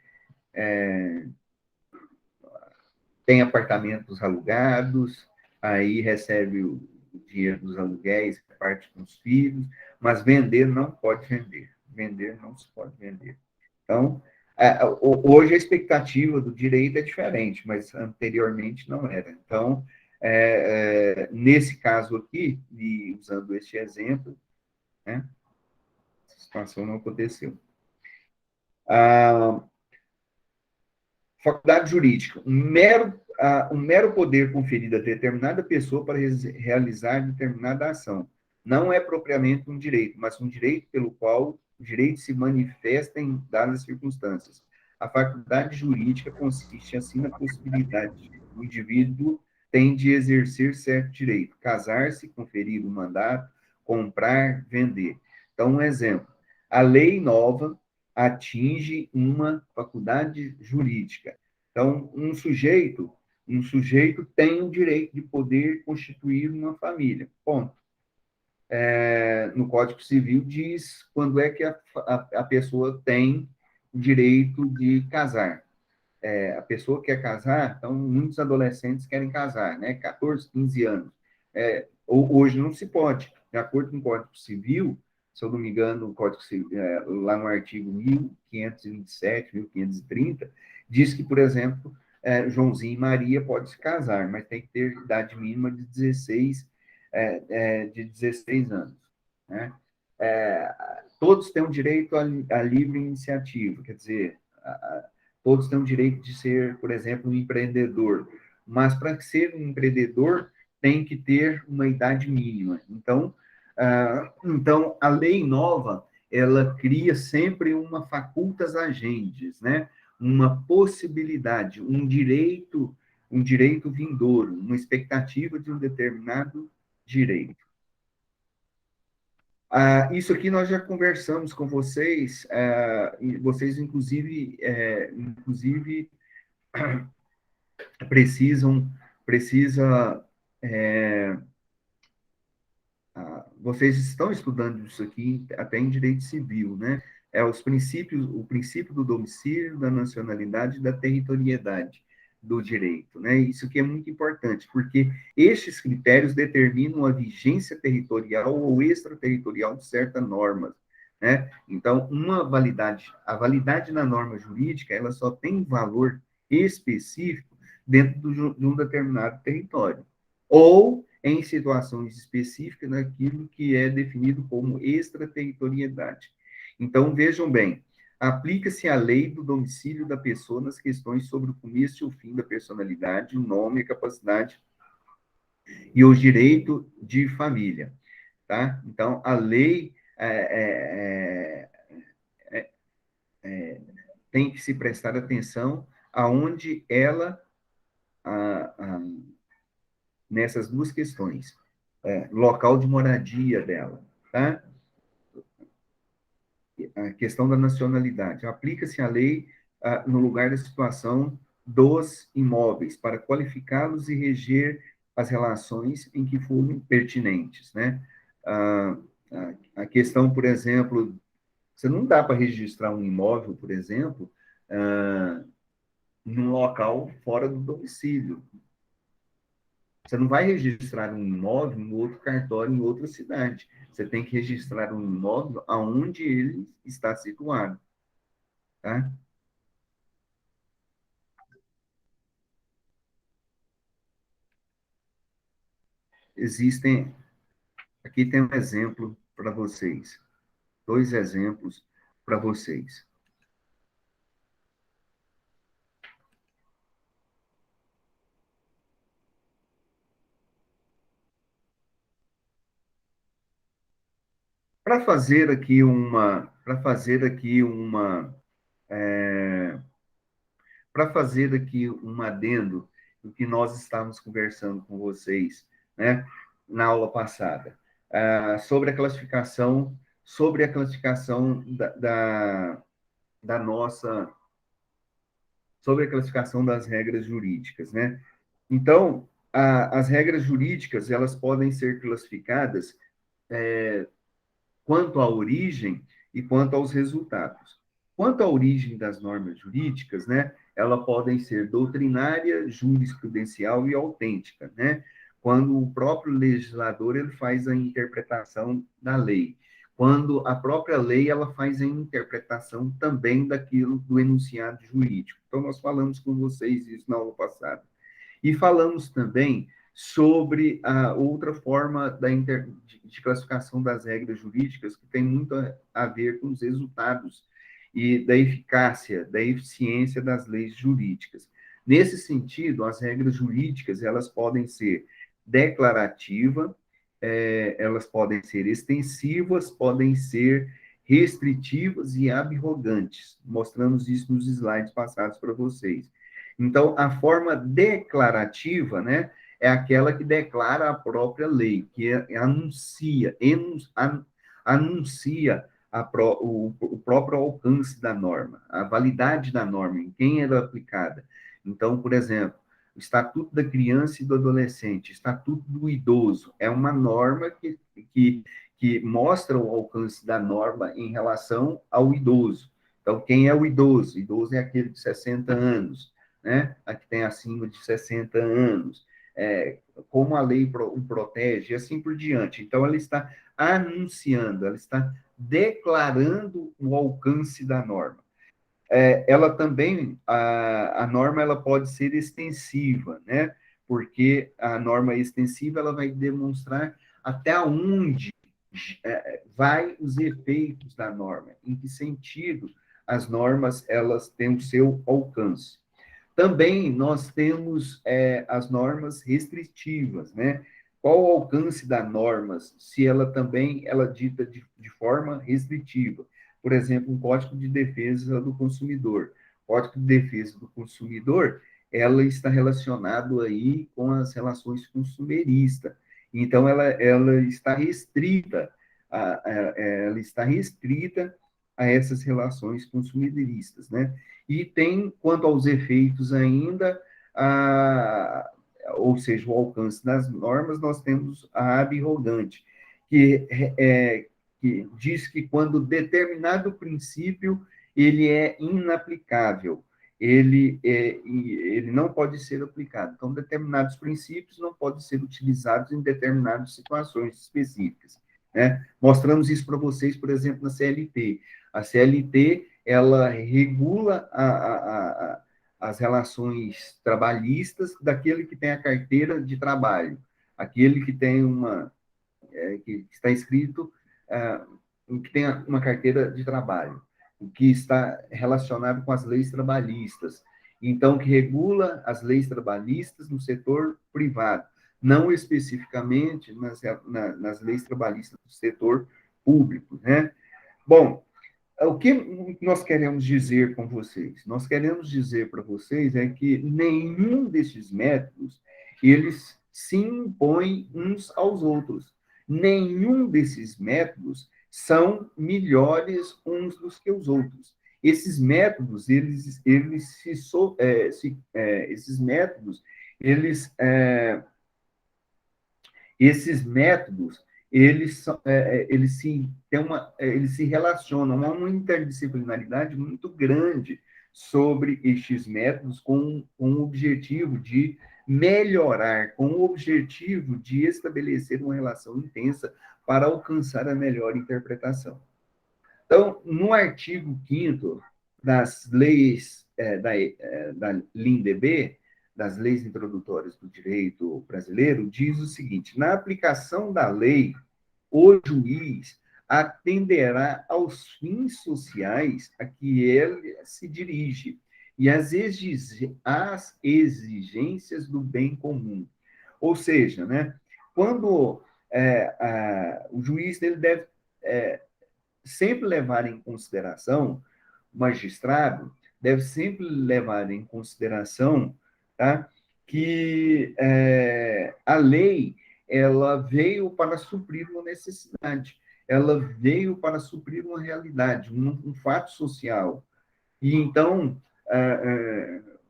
tem apartamentos alugados, aí recebe o dinheiro dos aluguéis, parte com os filhos, mas vender não pode vender. Vender não se pode vender. Então, hoje a expectativa do direito é diferente, mas anteriormente não era. Então, nesse caso aqui, e usando este exemplo, né, essa situação não aconteceu. A faculdade jurídica, um mero poder conferido a determinada pessoa para realizar determinada ação. Não é propriamente um direito, mas um direito pelo qual o direito se manifesta em dadas circunstâncias. A faculdade jurídica consiste, assim, na possibilidade do indivíduo tem de exercer certo direito, casar-se, conferir um mandato, comprar, vender. Então, um exemplo. A lei nova atinge uma faculdade jurídica. Então, um sujeito tem o direito de poder constituir uma família. Ponto. No Código Civil diz quando é que a pessoa tem o direito de casar. A pessoa quer casar, então muitos adolescentes querem casar, né? 14, 15 anos. Hoje não se pode. De acordo com o Código Civil, se eu não me engano, o Código Civil, lá no artigo 1527, 1530, diz que, por exemplo, Joãozinho e Maria podem se casar, mas tem que ter idade mínima de 16 anos. Né? Todos têm o direito à livre iniciativa, quer dizer, todos têm o direito de ser, por exemplo, um empreendedor, mas para ser um empreendedor tem que ter uma idade mínima. Então, a lei nova, ela cria sempre uma facultas agendis, né? Uma possibilidade, um direito vindouro, uma expectativa de um determinado direito. Isso aqui nós já conversamos com vocês, e vocês, inclusive precisa, é, vocês estão estudando isso aqui até em direito civil, né? O princípio do domicílio, da nacionalidade e da territorialidade do direito, né? Isso aqui é muito importante, porque estes critérios determinam a vigência territorial ou extraterritorial de certas normas, né? Então, a validade na norma jurídica, ela só tem valor específico dentro de um determinado território. Ou em situações específicas naquilo que é definido como extraterritorialidade. Então, vejam bem, aplica-se a lei do domicílio da pessoa nas questões sobre o começo e o fim da personalidade, o nome, a capacidade e o direito de família. Tá? Então, a lei tem que se prestar atenção aonde ela, a, a, nessas duas questões, local de moradia dela, tá? A questão da nacionalidade. Aplica-se a lei no lugar da situação dos imóveis, para qualificá-los e reger as relações em que forem pertinentes, né? A, a questão, por exemplo, você não dá para registrar um imóvel, por exemplo, num local fora do domicílio. Você não vai registrar um imóvel no outro cartório em outra cidade. Você tem que registrar um imóvel aonde ele está situado, tá? Existem, aqui tem um exemplo para vocês, dois exemplos para vocês. Para fazer aqui uma, para fazer aqui um adendo do que nós estávamos conversando com vocês, né, na aula passada, sobre a classificação da nossa, sobre a classificação das regras jurídicas, né? Então, as regras jurídicas, elas podem ser classificadas quanto à origem e quanto aos resultados. Quanto à origem das normas jurídicas, né, elas podem ser doutrinária, jurisprudencial e autêntica, né, quando o próprio legislador ele faz a interpretação da lei, quando a própria lei ela faz a interpretação também daquilo do enunciado jurídico. Então, nós falamos com vocês isso na aula passada. E falamos também sobre a outra forma de classificação das regras jurídicas, que tem muito a ver com os resultados e da eficácia, da eficiência das leis jurídicas. Nesse sentido, as regras jurídicas elas podem ser declarativa, elas podem ser extensivas, podem ser restritivas e abrogantes. Mostramos isso nos slides passados para vocês. Então, a forma declarativa, né, é aquela que declara a própria lei, que anuncia o próprio alcance da norma, a validade da norma, em quem ela é aplicada. Então, por exemplo, o Estatuto da Criança e do Adolescente, Estatuto do Idoso, é uma norma que mostra o alcance da norma em relação ao idoso. Então, quem é o idoso? O idoso é aquele de 60 anos, né? A que tem acima de 60 anos, como a lei o protege, e assim por diante. Então, ela está anunciando, ela está declarando o alcance da norma. Ela também, a norma, ela pode ser extensiva, né? Porque a norma extensiva, ela vai demonstrar até onde vai os efeitos da norma, em que sentido as normas, elas têm o seu alcance. Também nós temos as normas restritivas, né? Qual o alcance das normas, se ela também ela dita de forma restritiva? Por exemplo, um Código de Defesa do Consumidor. Código de Defesa do Consumidor, ela está relacionado aí com as relações consumeristas. Então, ela está restrita, ela está restrita a essas relações consumeristas, né? E tem, quanto aos efeitos ainda, ou seja, o alcance das normas, nós temos a abrogante, que, que diz que quando determinado princípio ele é inaplicável, ele não pode ser aplicado. Então, determinados princípios não podem ser utilizados em determinadas situações específicas, né? Mostramos isso para vocês, por exemplo, na CLT. A CLT, ela regula as relações trabalhistas daquele que tem a carteira de trabalho, aquele que tem que está escrito, que tem uma carteira de trabalho, o que está relacionado com as leis trabalhistas. Então, que regula as leis trabalhistas no setor privado, não especificamente nas leis trabalhistas do setor público, né? Bom, o que nós queremos dizer com vocês? Nós queremos dizer para vocês é que nenhum desses métodos eles se impõem uns aos outros. Nenhum desses métodos são melhores uns dos que os outros. Esses métodos, esses métodos, eles esses métodos, eles se relacionam a uma interdisciplinaridade muito grande sobre estes métodos com o objetivo de melhorar, com o objetivo de estabelecer uma relação intensa para alcançar a melhor interpretação. Então, no artigo 5º das leis da LINDB, das leis introdutórias do direito brasileiro, diz o seguinte: na aplicação da lei, o juiz atenderá aos fins sociais a que ele se dirige e às exigências do bem comum. Ou seja, né, quando o juiz ele deve sempre levar em consideração, o magistrado deve sempre levar em consideração, tá, que a lei ela veio para suprir uma necessidade, ela veio para suprir uma realidade, um fato social. E então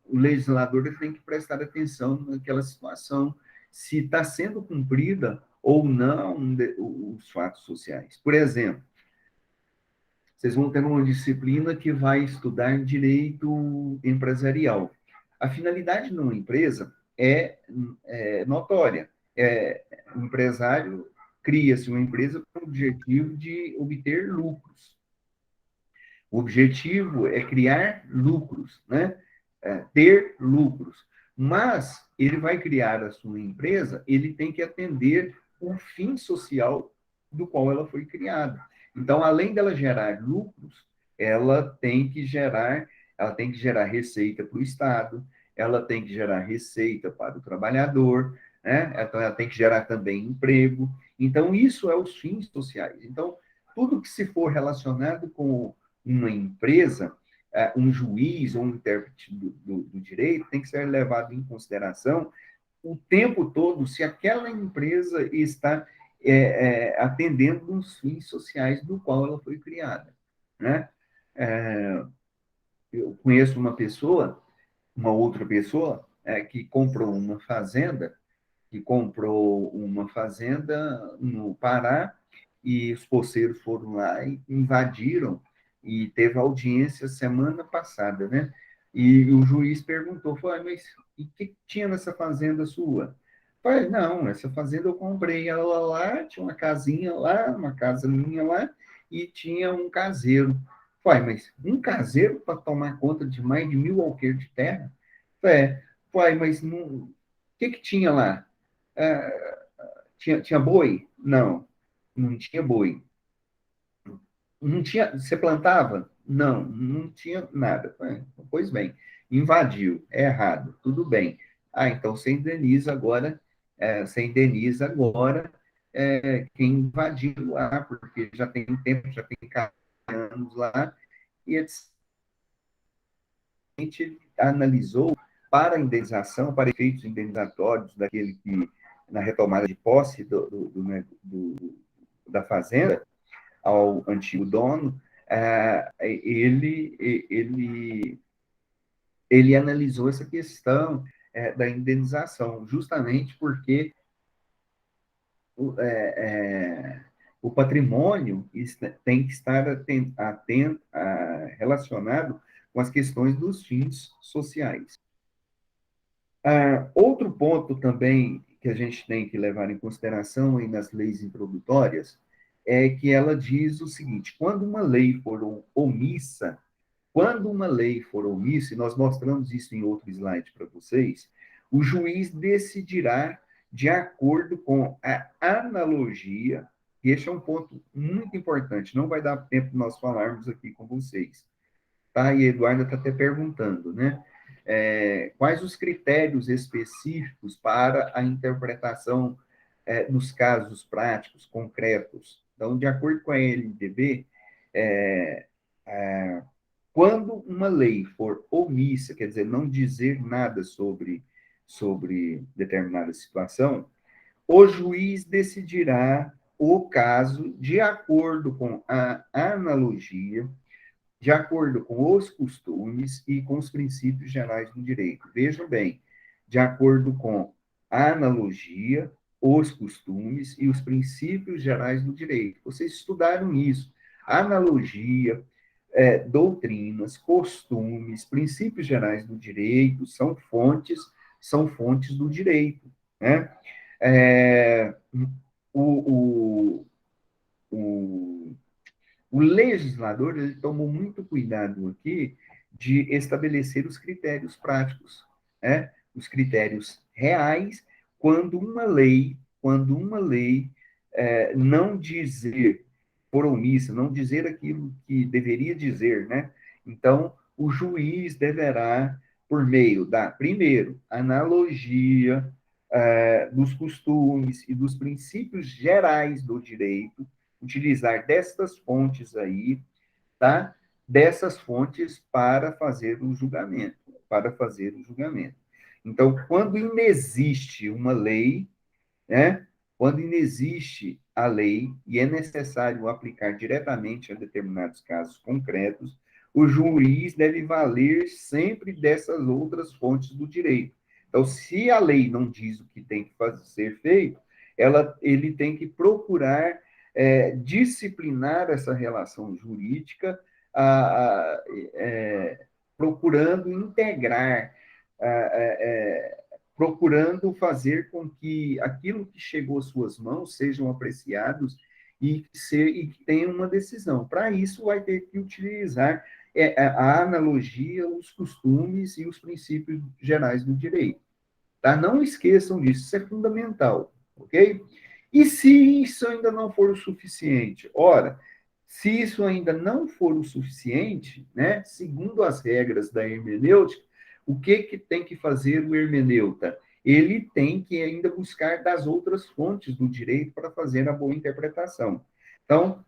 o legislador ele tem que prestar atenção naquela situação, se está sendo cumprida ou não os fatos sociais. Por exemplo, vocês vão ter uma disciplina que vai estudar direito empresarial. A finalidade de uma empresa é notória. O empresário cria-se uma empresa com o objetivo de obter lucros. O objetivo é criar lucros, né? Ter lucros. Mas ele vai criar a sua empresa, ele tem que atender o fim social do qual ela foi criada. Então, além dela gerar lucros, ela tem que gerar receita para o Estado, ela tem que gerar receita para o trabalhador, né? Então, ela tem que gerar também emprego. Então, isso é os fins sociais. Então, tudo que se for relacionado com uma empresa, um juiz ou um intérprete do direito tem que ser levado em consideração o tempo todo se aquela empresa está atendendo os fins sociais do qual ela foi criada, né? Eu conheço uma outra pessoa, que comprou uma fazenda no Pará, e os poceiros foram lá e invadiram, e teve audiência semana passada, né? E o juiz perguntou, falou, mas e o que tinha nessa fazenda sua? Falei, não, essa fazenda eu comprei ela lá, tinha uma casinha lá, uma casa minha lá, e tinha um caseiro. Falei, mas um caseiro para tomar conta de mais de 1.000 alqueires de terra? Falei, mas não, o que tinha lá? Ah, tinha boi? Não, não tinha boi. Não tinha, você plantava? Não, não tinha nada. Pois bem, invadiu, é errado, tudo bem. Ah, então você indeniza agora quem invadiu lá, porque já tem tempo, já tem anos lá, e a gente analisou para a indenização, para efeitos indenizatórios daquele que, na retomada de posse da fazenda, ao antigo dono, ele analisou essa questão da indenização, justamente porque o patrimônio tem que estar relacionado com as questões dos fins sociais. Outro ponto também que a gente tem que levar em consideração aí nas leis introdutórias é que ela diz o seguinte: quando uma lei for omissa, e nós mostramos isso em outro slide para vocês, o juiz decidirá de acordo com a analogia, e este é um ponto muito importante, não vai dar tempo de nós falarmos aqui com vocês, tá? E a Eduarda está até perguntando, né? Quais os critérios específicos para a interpretação dos casos práticos, concretos? Então, de acordo com a LDB, quando uma lei for omissa, quer dizer, não dizer nada sobre determinada situação, o juiz decidirá o caso de acordo com a analogia, de acordo com os costumes e com os princípios gerais do direito. Vejam bem, de acordo com a analogia, os costumes e os princípios gerais do direito. Vocês estudaram isso. Analogia, doutrinas, costumes, princípios gerais do direito são fontes, são fontes do direito, né? É, o, o, o legislador ele tomou muito cuidado aqui de estabelecer os critérios práticos, né? Os critérios reais, quando uma lei não dizer por omissa, não dizer aquilo que deveria dizer, né? Então, o juiz deverá, por meio da, primeiro, analogia dos costumes e dos princípios gerais do direito, utilizar destas fontes aí, tá? Dessas fontes para fazer o julgamento. Então, quando inexiste uma lei, né? Quando inexiste a lei e é necessário aplicar diretamente a determinados casos concretos, o juiz deve valer sempre dessas outras fontes do direito. Então, se a lei não diz o que tem que ser feito, ele tem que procurar disciplinar essa relação jurídica, a, a, procurando integrar procurando fazer com que aquilo que chegou às suas mãos sejam apreciados e que tenham uma decisão. Para isso, vai ter que utilizar a analogia, os costumes e os princípios gerais do direito. Tá? Não esqueçam disso, isso é fundamental, ok? E se isso ainda não for o suficiente? Ora, se isso ainda não for o suficiente, né, segundo as regras da hermenêutica, o que tem que fazer o hermeneuta? Ele tem que ainda buscar das outras fontes do direito para fazer a boa interpretação. Então,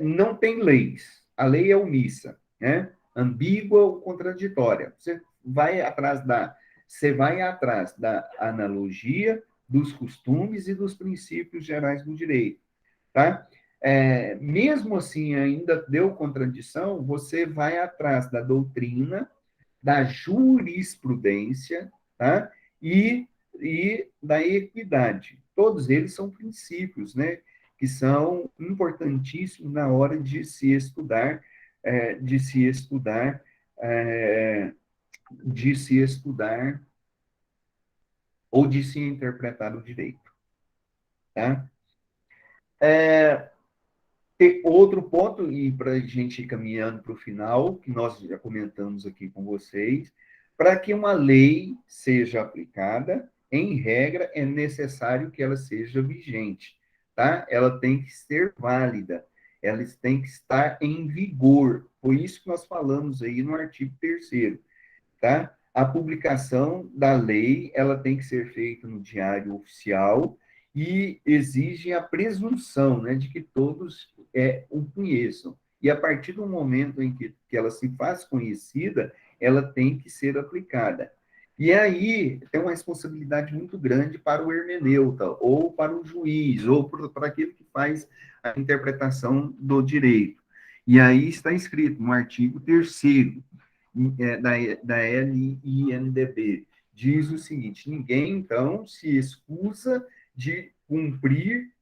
não tem leis. A lei é omissa, né? Ambígua ou contraditória. Você vai atrás da analogia, dos costumes e dos princípios gerais do direito, tá? Mesmo assim, ainda deu contradição, você vai atrás da doutrina, da jurisprudência, tá? E da equidade. Todos eles são princípios, né? Que são importantíssimos na hora de se estudar, de se estudar, é, de se estudar ou de se interpretar o direito, tá? Tem outro ponto, e para a gente ir caminhando para o final, que nós já comentamos aqui com vocês, para que uma lei seja aplicada, em regra, é necessário que ela seja vigente, tá? Ela tem que ser válida, ela tem que estar em vigor. Foi isso que nós falamos aí no artigo 3º, tá? A publicação da lei, ela tem que ser feita no Diário Oficial e exige a presunção, né, de que todos o conheçam. E a partir do momento em que ela se faz conhecida, ela tem que ser aplicada. E aí tem uma responsabilidade muito grande para o hermeneuta, ou para o juiz, ou para aquele que faz a interpretação do direito. E aí está escrito no artigo 3º da LINDB, diz o seguinte: ninguém, então, se excusa de cumprir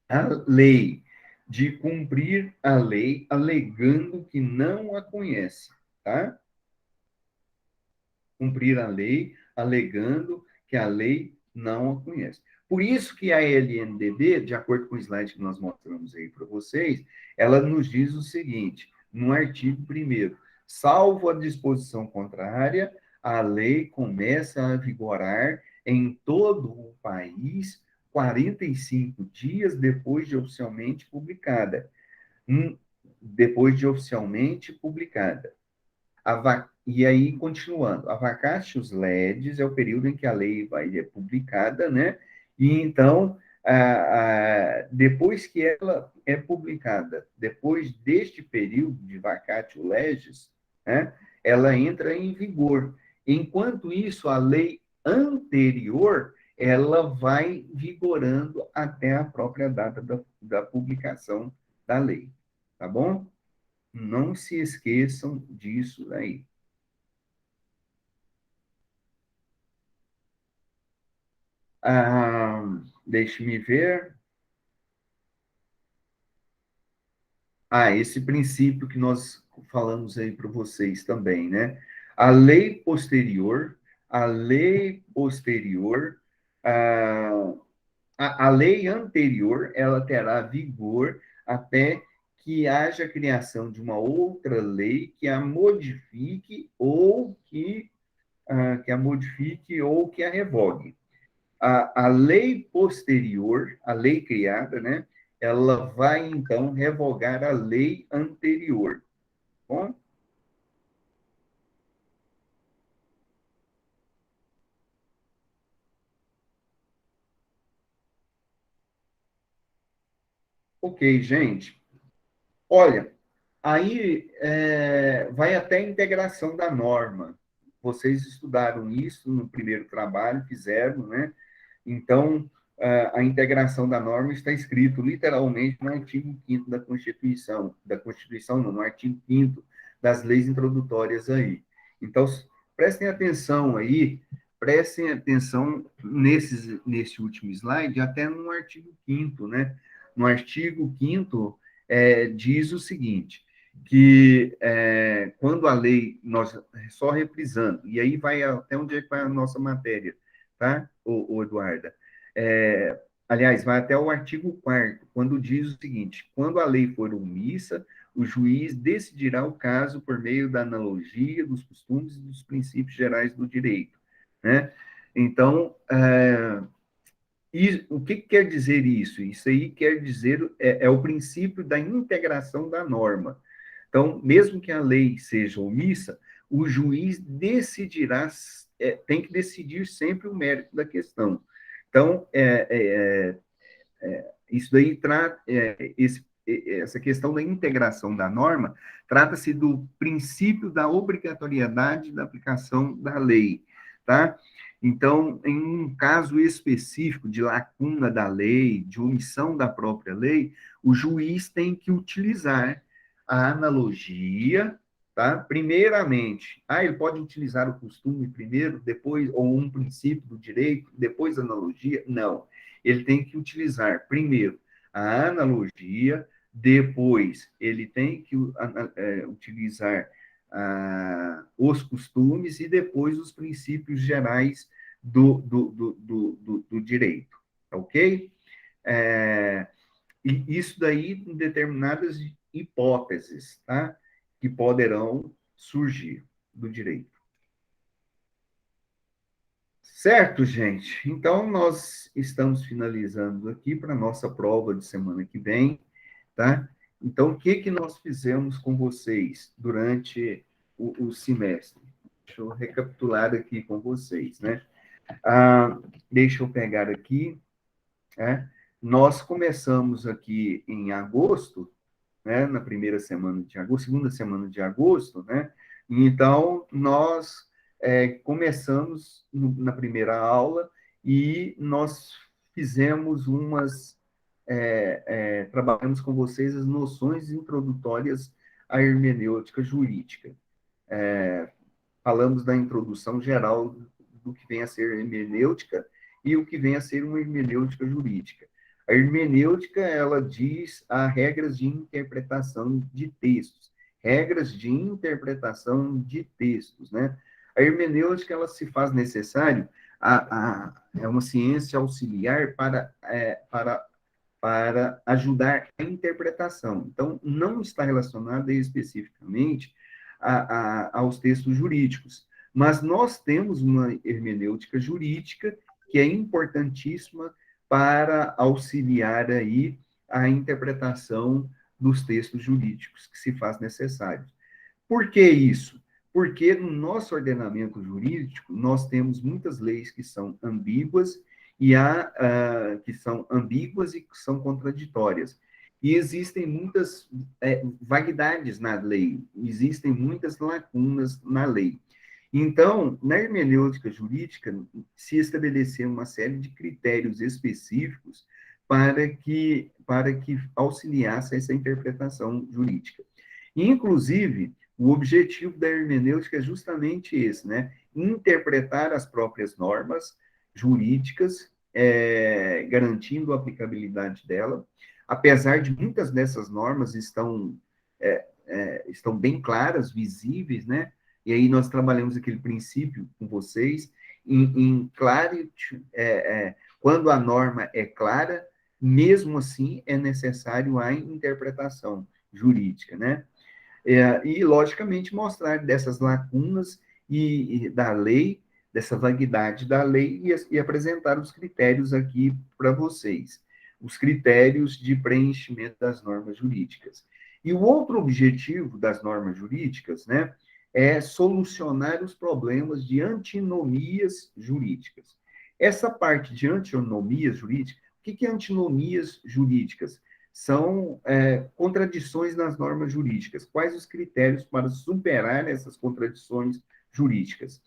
a lei, alegando que não a conhece, tá? Cumprir a lei, alegando que a lei não a conhece. Por isso que a LNDB, de acordo com o slide que nós mostramos aí para vocês, ela nos diz o seguinte, no artigo 1º, salvo a disposição contrária, a lei começa a vigorar em todo o país 45 dias depois de oficialmente publicada. Depois de oficialmente publicada. E aí, continuando, a vacatio legis é o período em que a lei vai ser publicada, né? E então, depois que ela é publicada, depois deste período de vacatio legis, né, ela entra em vigor. Enquanto isso, a lei anterior, ela vai vigorando até a própria data da publicação da lei, tá bom? Não se esqueçam disso aí. Deixe-me ver. Esse princípio que nós falamos aí para vocês também, né? A lei posterior a lei posterior, a, a lei anterior, ela terá vigor até que haja a criação de uma outra lei que a modifique ou que a modifique ou que a revogue. A lei posterior, a lei criada, né, ela vai, então, revogar a lei anterior. Bom, ok, gente. Olha, aí vai até a integração da norma. Vocês estudaram isso no primeiro trabalho, fizeram, né? Então, a integração da norma está escrito literalmente no artigo 5º da Constituição não, no artigo 5º das leis introdutórias aí. Então, prestem atenção aí, prestem atenção nesse último slide, até no artigo 5º, né? No artigo 5º, diz o seguinte, que quando a lei, nós só reprisando, e aí vai até onde é que vai a nossa matéria, tá, o Eduarda? Aliás, vai até o artigo 4º, quando diz o seguinte: quando a lei for omissa, o juiz decidirá o caso por meio da analogia, dos costumes e dos princípios gerais do direito, né? Então, e o que quer dizer isso? Isso aí quer dizer, o princípio da integração da norma. Então, mesmo que a lei seja omissa, o juiz decidirá, tem que decidir sempre o mérito da questão. Então, isso daí trata, essa questão da integração da norma, trata-se do princípio da obrigatoriedade da aplicação da lei, tá? Então, em um caso específico de lacuna da lei, de omissão da própria lei, o juiz tem que utilizar a analogia, tá? Primeiramente, ele pode utilizar o costume primeiro, depois, ou um princípio do direito, depois a analogia? Não. Ele tem que utilizar primeiro a analogia, depois ele tem que utilizar os costumes e depois os princípios gerais do direito, ok? E isso daí em determinadas hipóteses, tá? Que poderão surgir do direito. Certo, gente? Então, nós estamos finalizando aqui para a nossa prova de semana que vem, tá? Então, o que que nós fizemos com vocês durante o semestre? Deixa eu recapitular aqui com vocês, né? Deixa eu pegar aqui, né? Nós começamos aqui em agosto, né? Na primeira semana de agosto, segunda semana de agosto, né? Então, nós começamos na primeira aula e nós fizemos trabalhamos com vocês as noções introdutórias à hermenêutica jurídica. Falamos da introdução geral do que vem a ser hermenêutica e o que vem a ser uma hermenêutica jurídica. A hermenêutica, ela diz as regras de interpretação de textos, regras de interpretação de textos, né? A hermenêutica, ela se faz necessário, é uma ciência auxiliar para ajudar a interpretação. Então, não está relacionada especificamente aos textos jurídicos, mas nós temos uma hermenêutica jurídica que é importantíssima para auxiliar aí a interpretação dos textos jurídicos que se faz necessário. Por que isso? Porque no nosso ordenamento jurídico nós temos muitas leis que são ambíguas e que são ambíguas e que são contraditórias. E existem muitas vaguidades na lei, existem muitas lacunas na lei. Então, na hermenêutica jurídica, se estabeleceu uma série de critérios específicos para que auxiliasse essa interpretação jurídica. Inclusive, o objetivo da hermenêutica é justamente esse, né? Interpretar as próprias normas jurídicas, garantindo a aplicabilidade dela, apesar de muitas dessas normas estão bem claras, visíveis, né? E aí nós trabalhamos aquele princípio com vocês, quando a norma é clara, mesmo assim é necessário a interpretação jurídica, né? E, logicamente, mostrar dessas lacunas da lei, dessa vaguidade da lei, e apresentar os critérios aqui para vocês, os critérios de preenchimento das normas jurídicas. E o outro objetivo das normas jurídicas, né, é solucionar os problemas de antinomias jurídicas. Essa parte de antinomias jurídicas, o que é antinomias jurídicas? São contradições nas normas jurídicas. Quais os critérios para superar essas contradições jurídicas?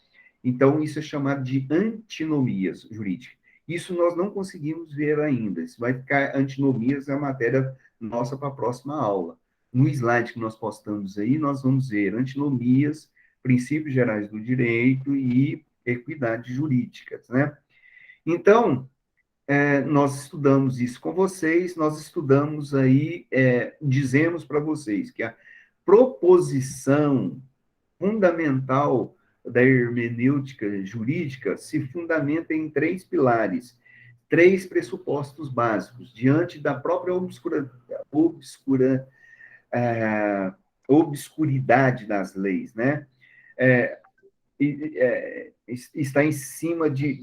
Então, isso é chamado de antinomias jurídicas. Isso nós não conseguimos ver ainda. Isso vai ficar antinomias, é a matéria nossa para a próxima aula. No slide que nós postamos aí, nós vamos ver antinomias, princípios gerais do direito e equidade jurídicas, né? Então, nós estudamos isso com vocês, nós estudamos aí, dizemos para vocês que a proposição fundamental da hermenêutica jurídica se fundamenta em três pilares, três pressupostos básicos, diante da própria obscuridade das leis, né? É, está em cima de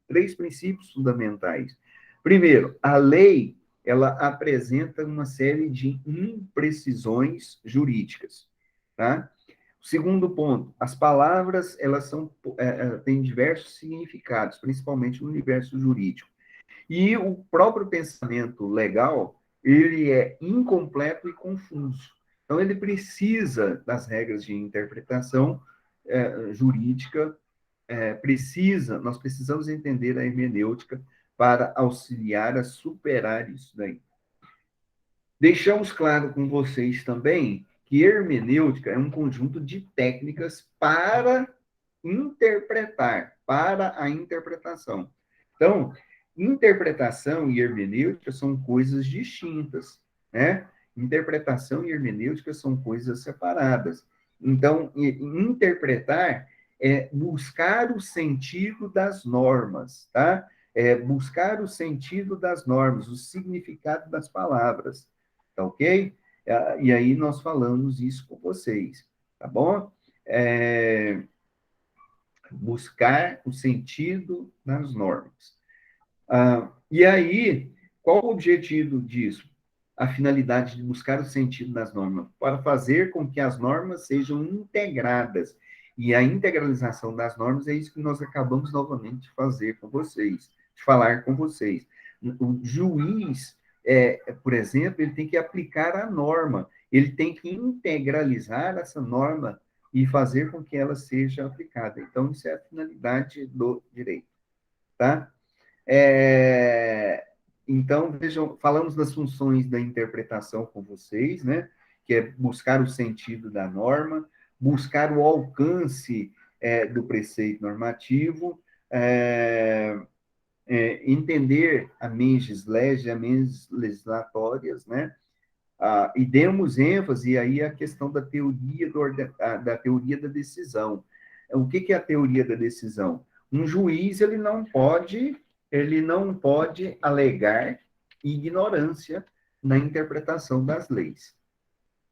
três princípios fundamentais. Primeiro, a lei ela apresenta uma série de imprecisões jurídicas, tá? Segundo ponto, as palavras elas têm diversos significados, principalmente no universo jurídico. E o próprio pensamento legal, ele é incompleto e confuso. Então, ele precisa das regras de interpretação jurídica, nós precisamos entender a hermenêutica para auxiliar a superar isso daí. Deixamos claro com vocês também que hermenêutica é um conjunto de técnicas para interpretar, para a interpretação. Então, interpretação e hermenêutica são coisas distintas, né? Interpretação e hermenêutica são coisas separadas. Então, interpretar é buscar o sentido das normas, tá? É buscar o sentido das normas, o significado das palavras, tá ok? E aí nós falamos isso com vocês, tá bom? Buscar o sentido das normas. E aí, qual o objetivo disso? A finalidade de buscar o sentido das normas, para fazer com que as normas sejam integradas. E a integralização das normas é isso que nós acabamos novamente de fazer com vocês, de falar com vocês. O juiz, por exemplo, ele tem que aplicar a norma, ele tem que integralizar essa norma e fazer com que ela seja aplicada. Então, isso é a finalidade do direito, tá? Então, vejam, falamos das funções da interpretação com vocês, né? Que é buscar o sentido da norma, buscar o alcance do preceito normativo, entender a mens legis, a mens legislatórias, né? E demos ênfase aí à questão da teoria, da teoria da decisão. O que é a teoria da decisão? Um juiz ele não pode alegar ignorância na interpretação das leis,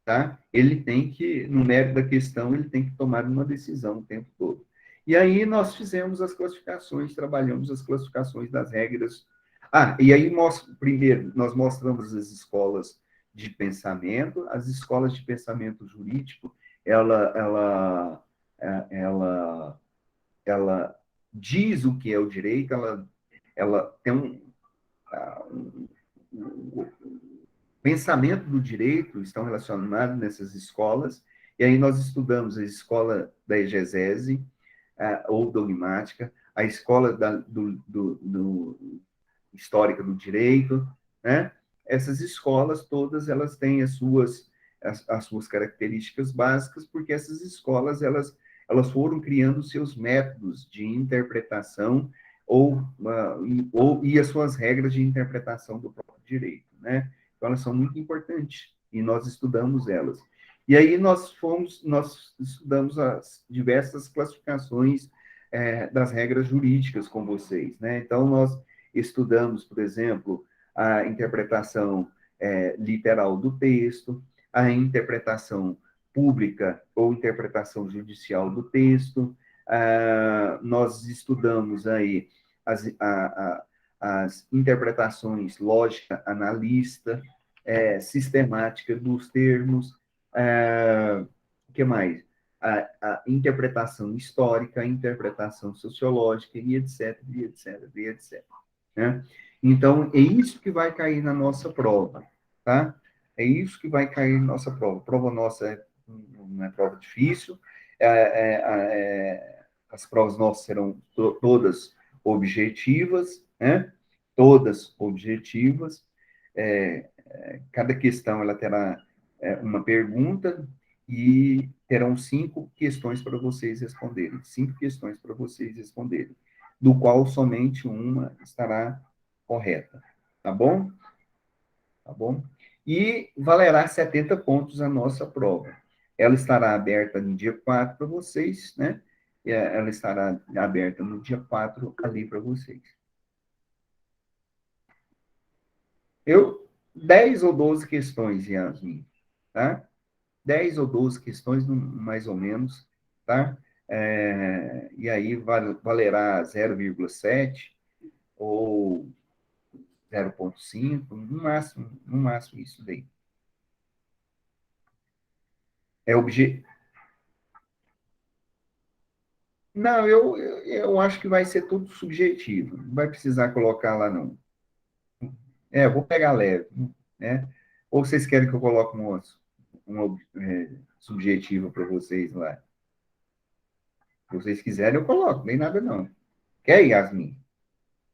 tá? Ele tem que, no mérito da questão, ele tem que tomar uma decisão o tempo todo. E aí nós fizemos as classificações, trabalhamos as classificações das regras. E aí, primeiro, nós mostramos as escolas de pensamento, as escolas de pensamento jurídico, ela diz o que é o direito, ela tem um pensamento do direito, estão relacionados nessas escolas, e aí nós estudamos a escola da exegese, ou dogmática, a escola histórica do direito, né? Essas escolas todas, elas têm as suas características básicas, porque essas escolas, elas foram criando seus métodos de interpretação e as suas regras de interpretação do próprio direito, né? Então, elas são muito importantes, e nós estudamos elas. E aí nós estudamos as diversas classificações das regras jurídicas com vocês, né? Então, nós estudamos, por exemplo, a interpretação literal do texto, a interpretação pública ou interpretação judicial do texto. Nós estudamos aí as interpretações lógica analista, sistemática dos termos, o que mais? A interpretação histórica, a interpretação sociológica, e etc, e etc, e etc. Né? Então, é isso que vai cair na nossa prova, tá? É isso que vai cair na nossa prova. A prova nossa não é prova difícil, as provas nossas serão todas objetivas, né? Todas objetivas. Cada questão ela terá uma pergunta e terão 5 questões para vocês responderem. 5 questões para vocês responderem, do qual somente uma estará correta. Tá bom? Tá bom? E valerá 70 pontos a nossa prova. Ela estará aberta no dia 4 para vocês, né? Ela estará aberta no dia 4 ali para vocês. 10 ou 12 questões, Yasmin, tá? 10 ou 12 questões, mais ou menos, tá? E aí valerá 0,7 ou 0,5, no máximo isso daí. É obje... Não, eu acho que vai ser tudo subjetivo, não vai precisar colocar lá, não. Eu vou pegar leve, né? Ou vocês querem que eu coloque subjetivo para vocês lá? Se vocês quiserem, eu coloco, nem nada não. Quer, Yasmin?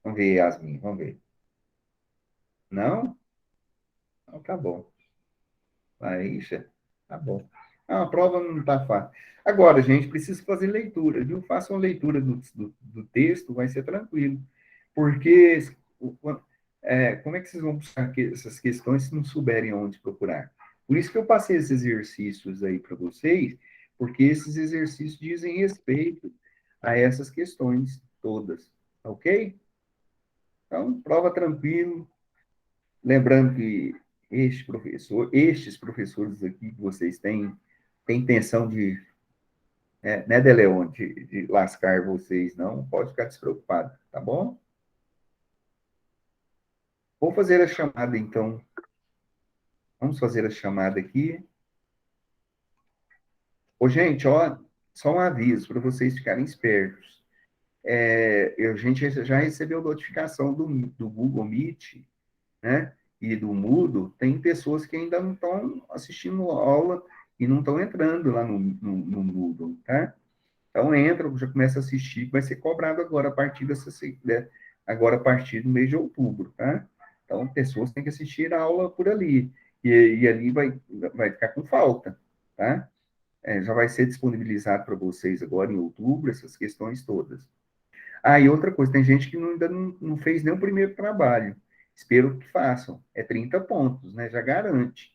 Vamos ver, Yasmin, vamos ver. Não? Então tá bom. Aí, tá bom. A prova não está fácil. Agora, gente, precisa fazer leitura, viu? Faça uma leitura do texto, vai ser tranquilo. Porque como é que vocês vão buscar essas questões se não souberem onde procurar? Por isso que eu passei esses exercícios aí para vocês, porque esses exercícios dizem respeito a essas questões todas, ok? Então, prova tranquilo. Lembrando que estes professores aqui que vocês têm intenção de, né, De Leon, de lascar vocês, não pode ficar despreocupado, tá bom? Vou fazer a chamada, então. Vamos fazer a chamada aqui. Ô, gente, ó, só um aviso para vocês ficarem espertos. A gente já recebeu notificação do Google Meet, né? E do Moodle, tem pessoas que ainda não estão assistindo a aula e não estão entrando lá no Moodle, tá? Então entra, já começa a assistir, vai ser cobrado agora a partir agora a partir do mês de outubro, tá? Então pessoas têm que assistir a aula por ali e ali vai ficar com falta, tá? Já vai ser disponibilizado para vocês agora em outubro essas questões todas. E outra coisa, tem gente que ainda não fez nem o primeiro trabalho. Espero que façam. É 30 pontos, né? Já garante.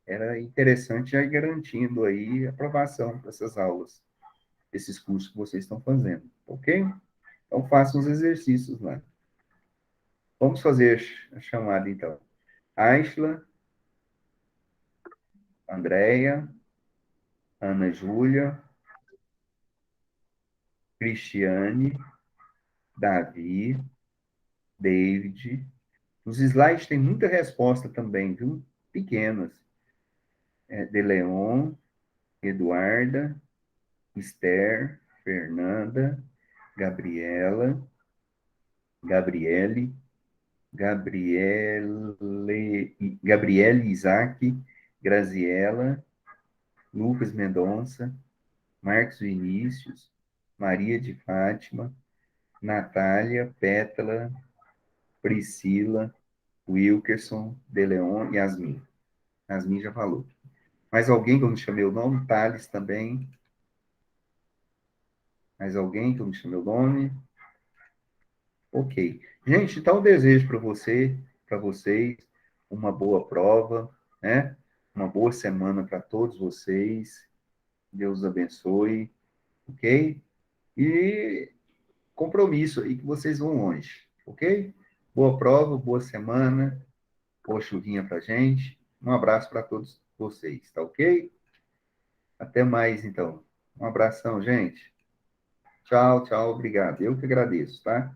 Era interessante já ir garantindo aí a aprovação dessas aulas, desses cursos que vocês estão fazendo, ok? Então, façam os exercícios lá. Vamos fazer a chamada, então. Aisla, Andréia, Ana Júlia, Cristiane, Davi, David. Os slides têm muita resposta também, viu? Pequenas. De Leon, Eduarda, Esther, Fernanda, Gabriela, Gabriele, Gabriele Isaac, Graziela, Lucas Mendonça, Marcos Vinícius, Maria de Fátima, Natália, Pétala, Priscila, Wilkerson, De Leon e Yasmin. Yasmin já falou. Mais alguém que eu não chamei o nome? Thales também. Mais alguém que eu não chamei o nome? Ok. Gente, então eu desejo para vocês, uma boa prova, né? Uma boa semana para todos vocês. Deus abençoe, ok? E compromisso aí que vocês vão longe, ok? Boa prova, boa semana, boa chuvinha para gente. Um abraço para todos vocês, tá ok? Até mais, então. Um abração, gente. Tchau, tchau, obrigado. Eu que agradeço, tá?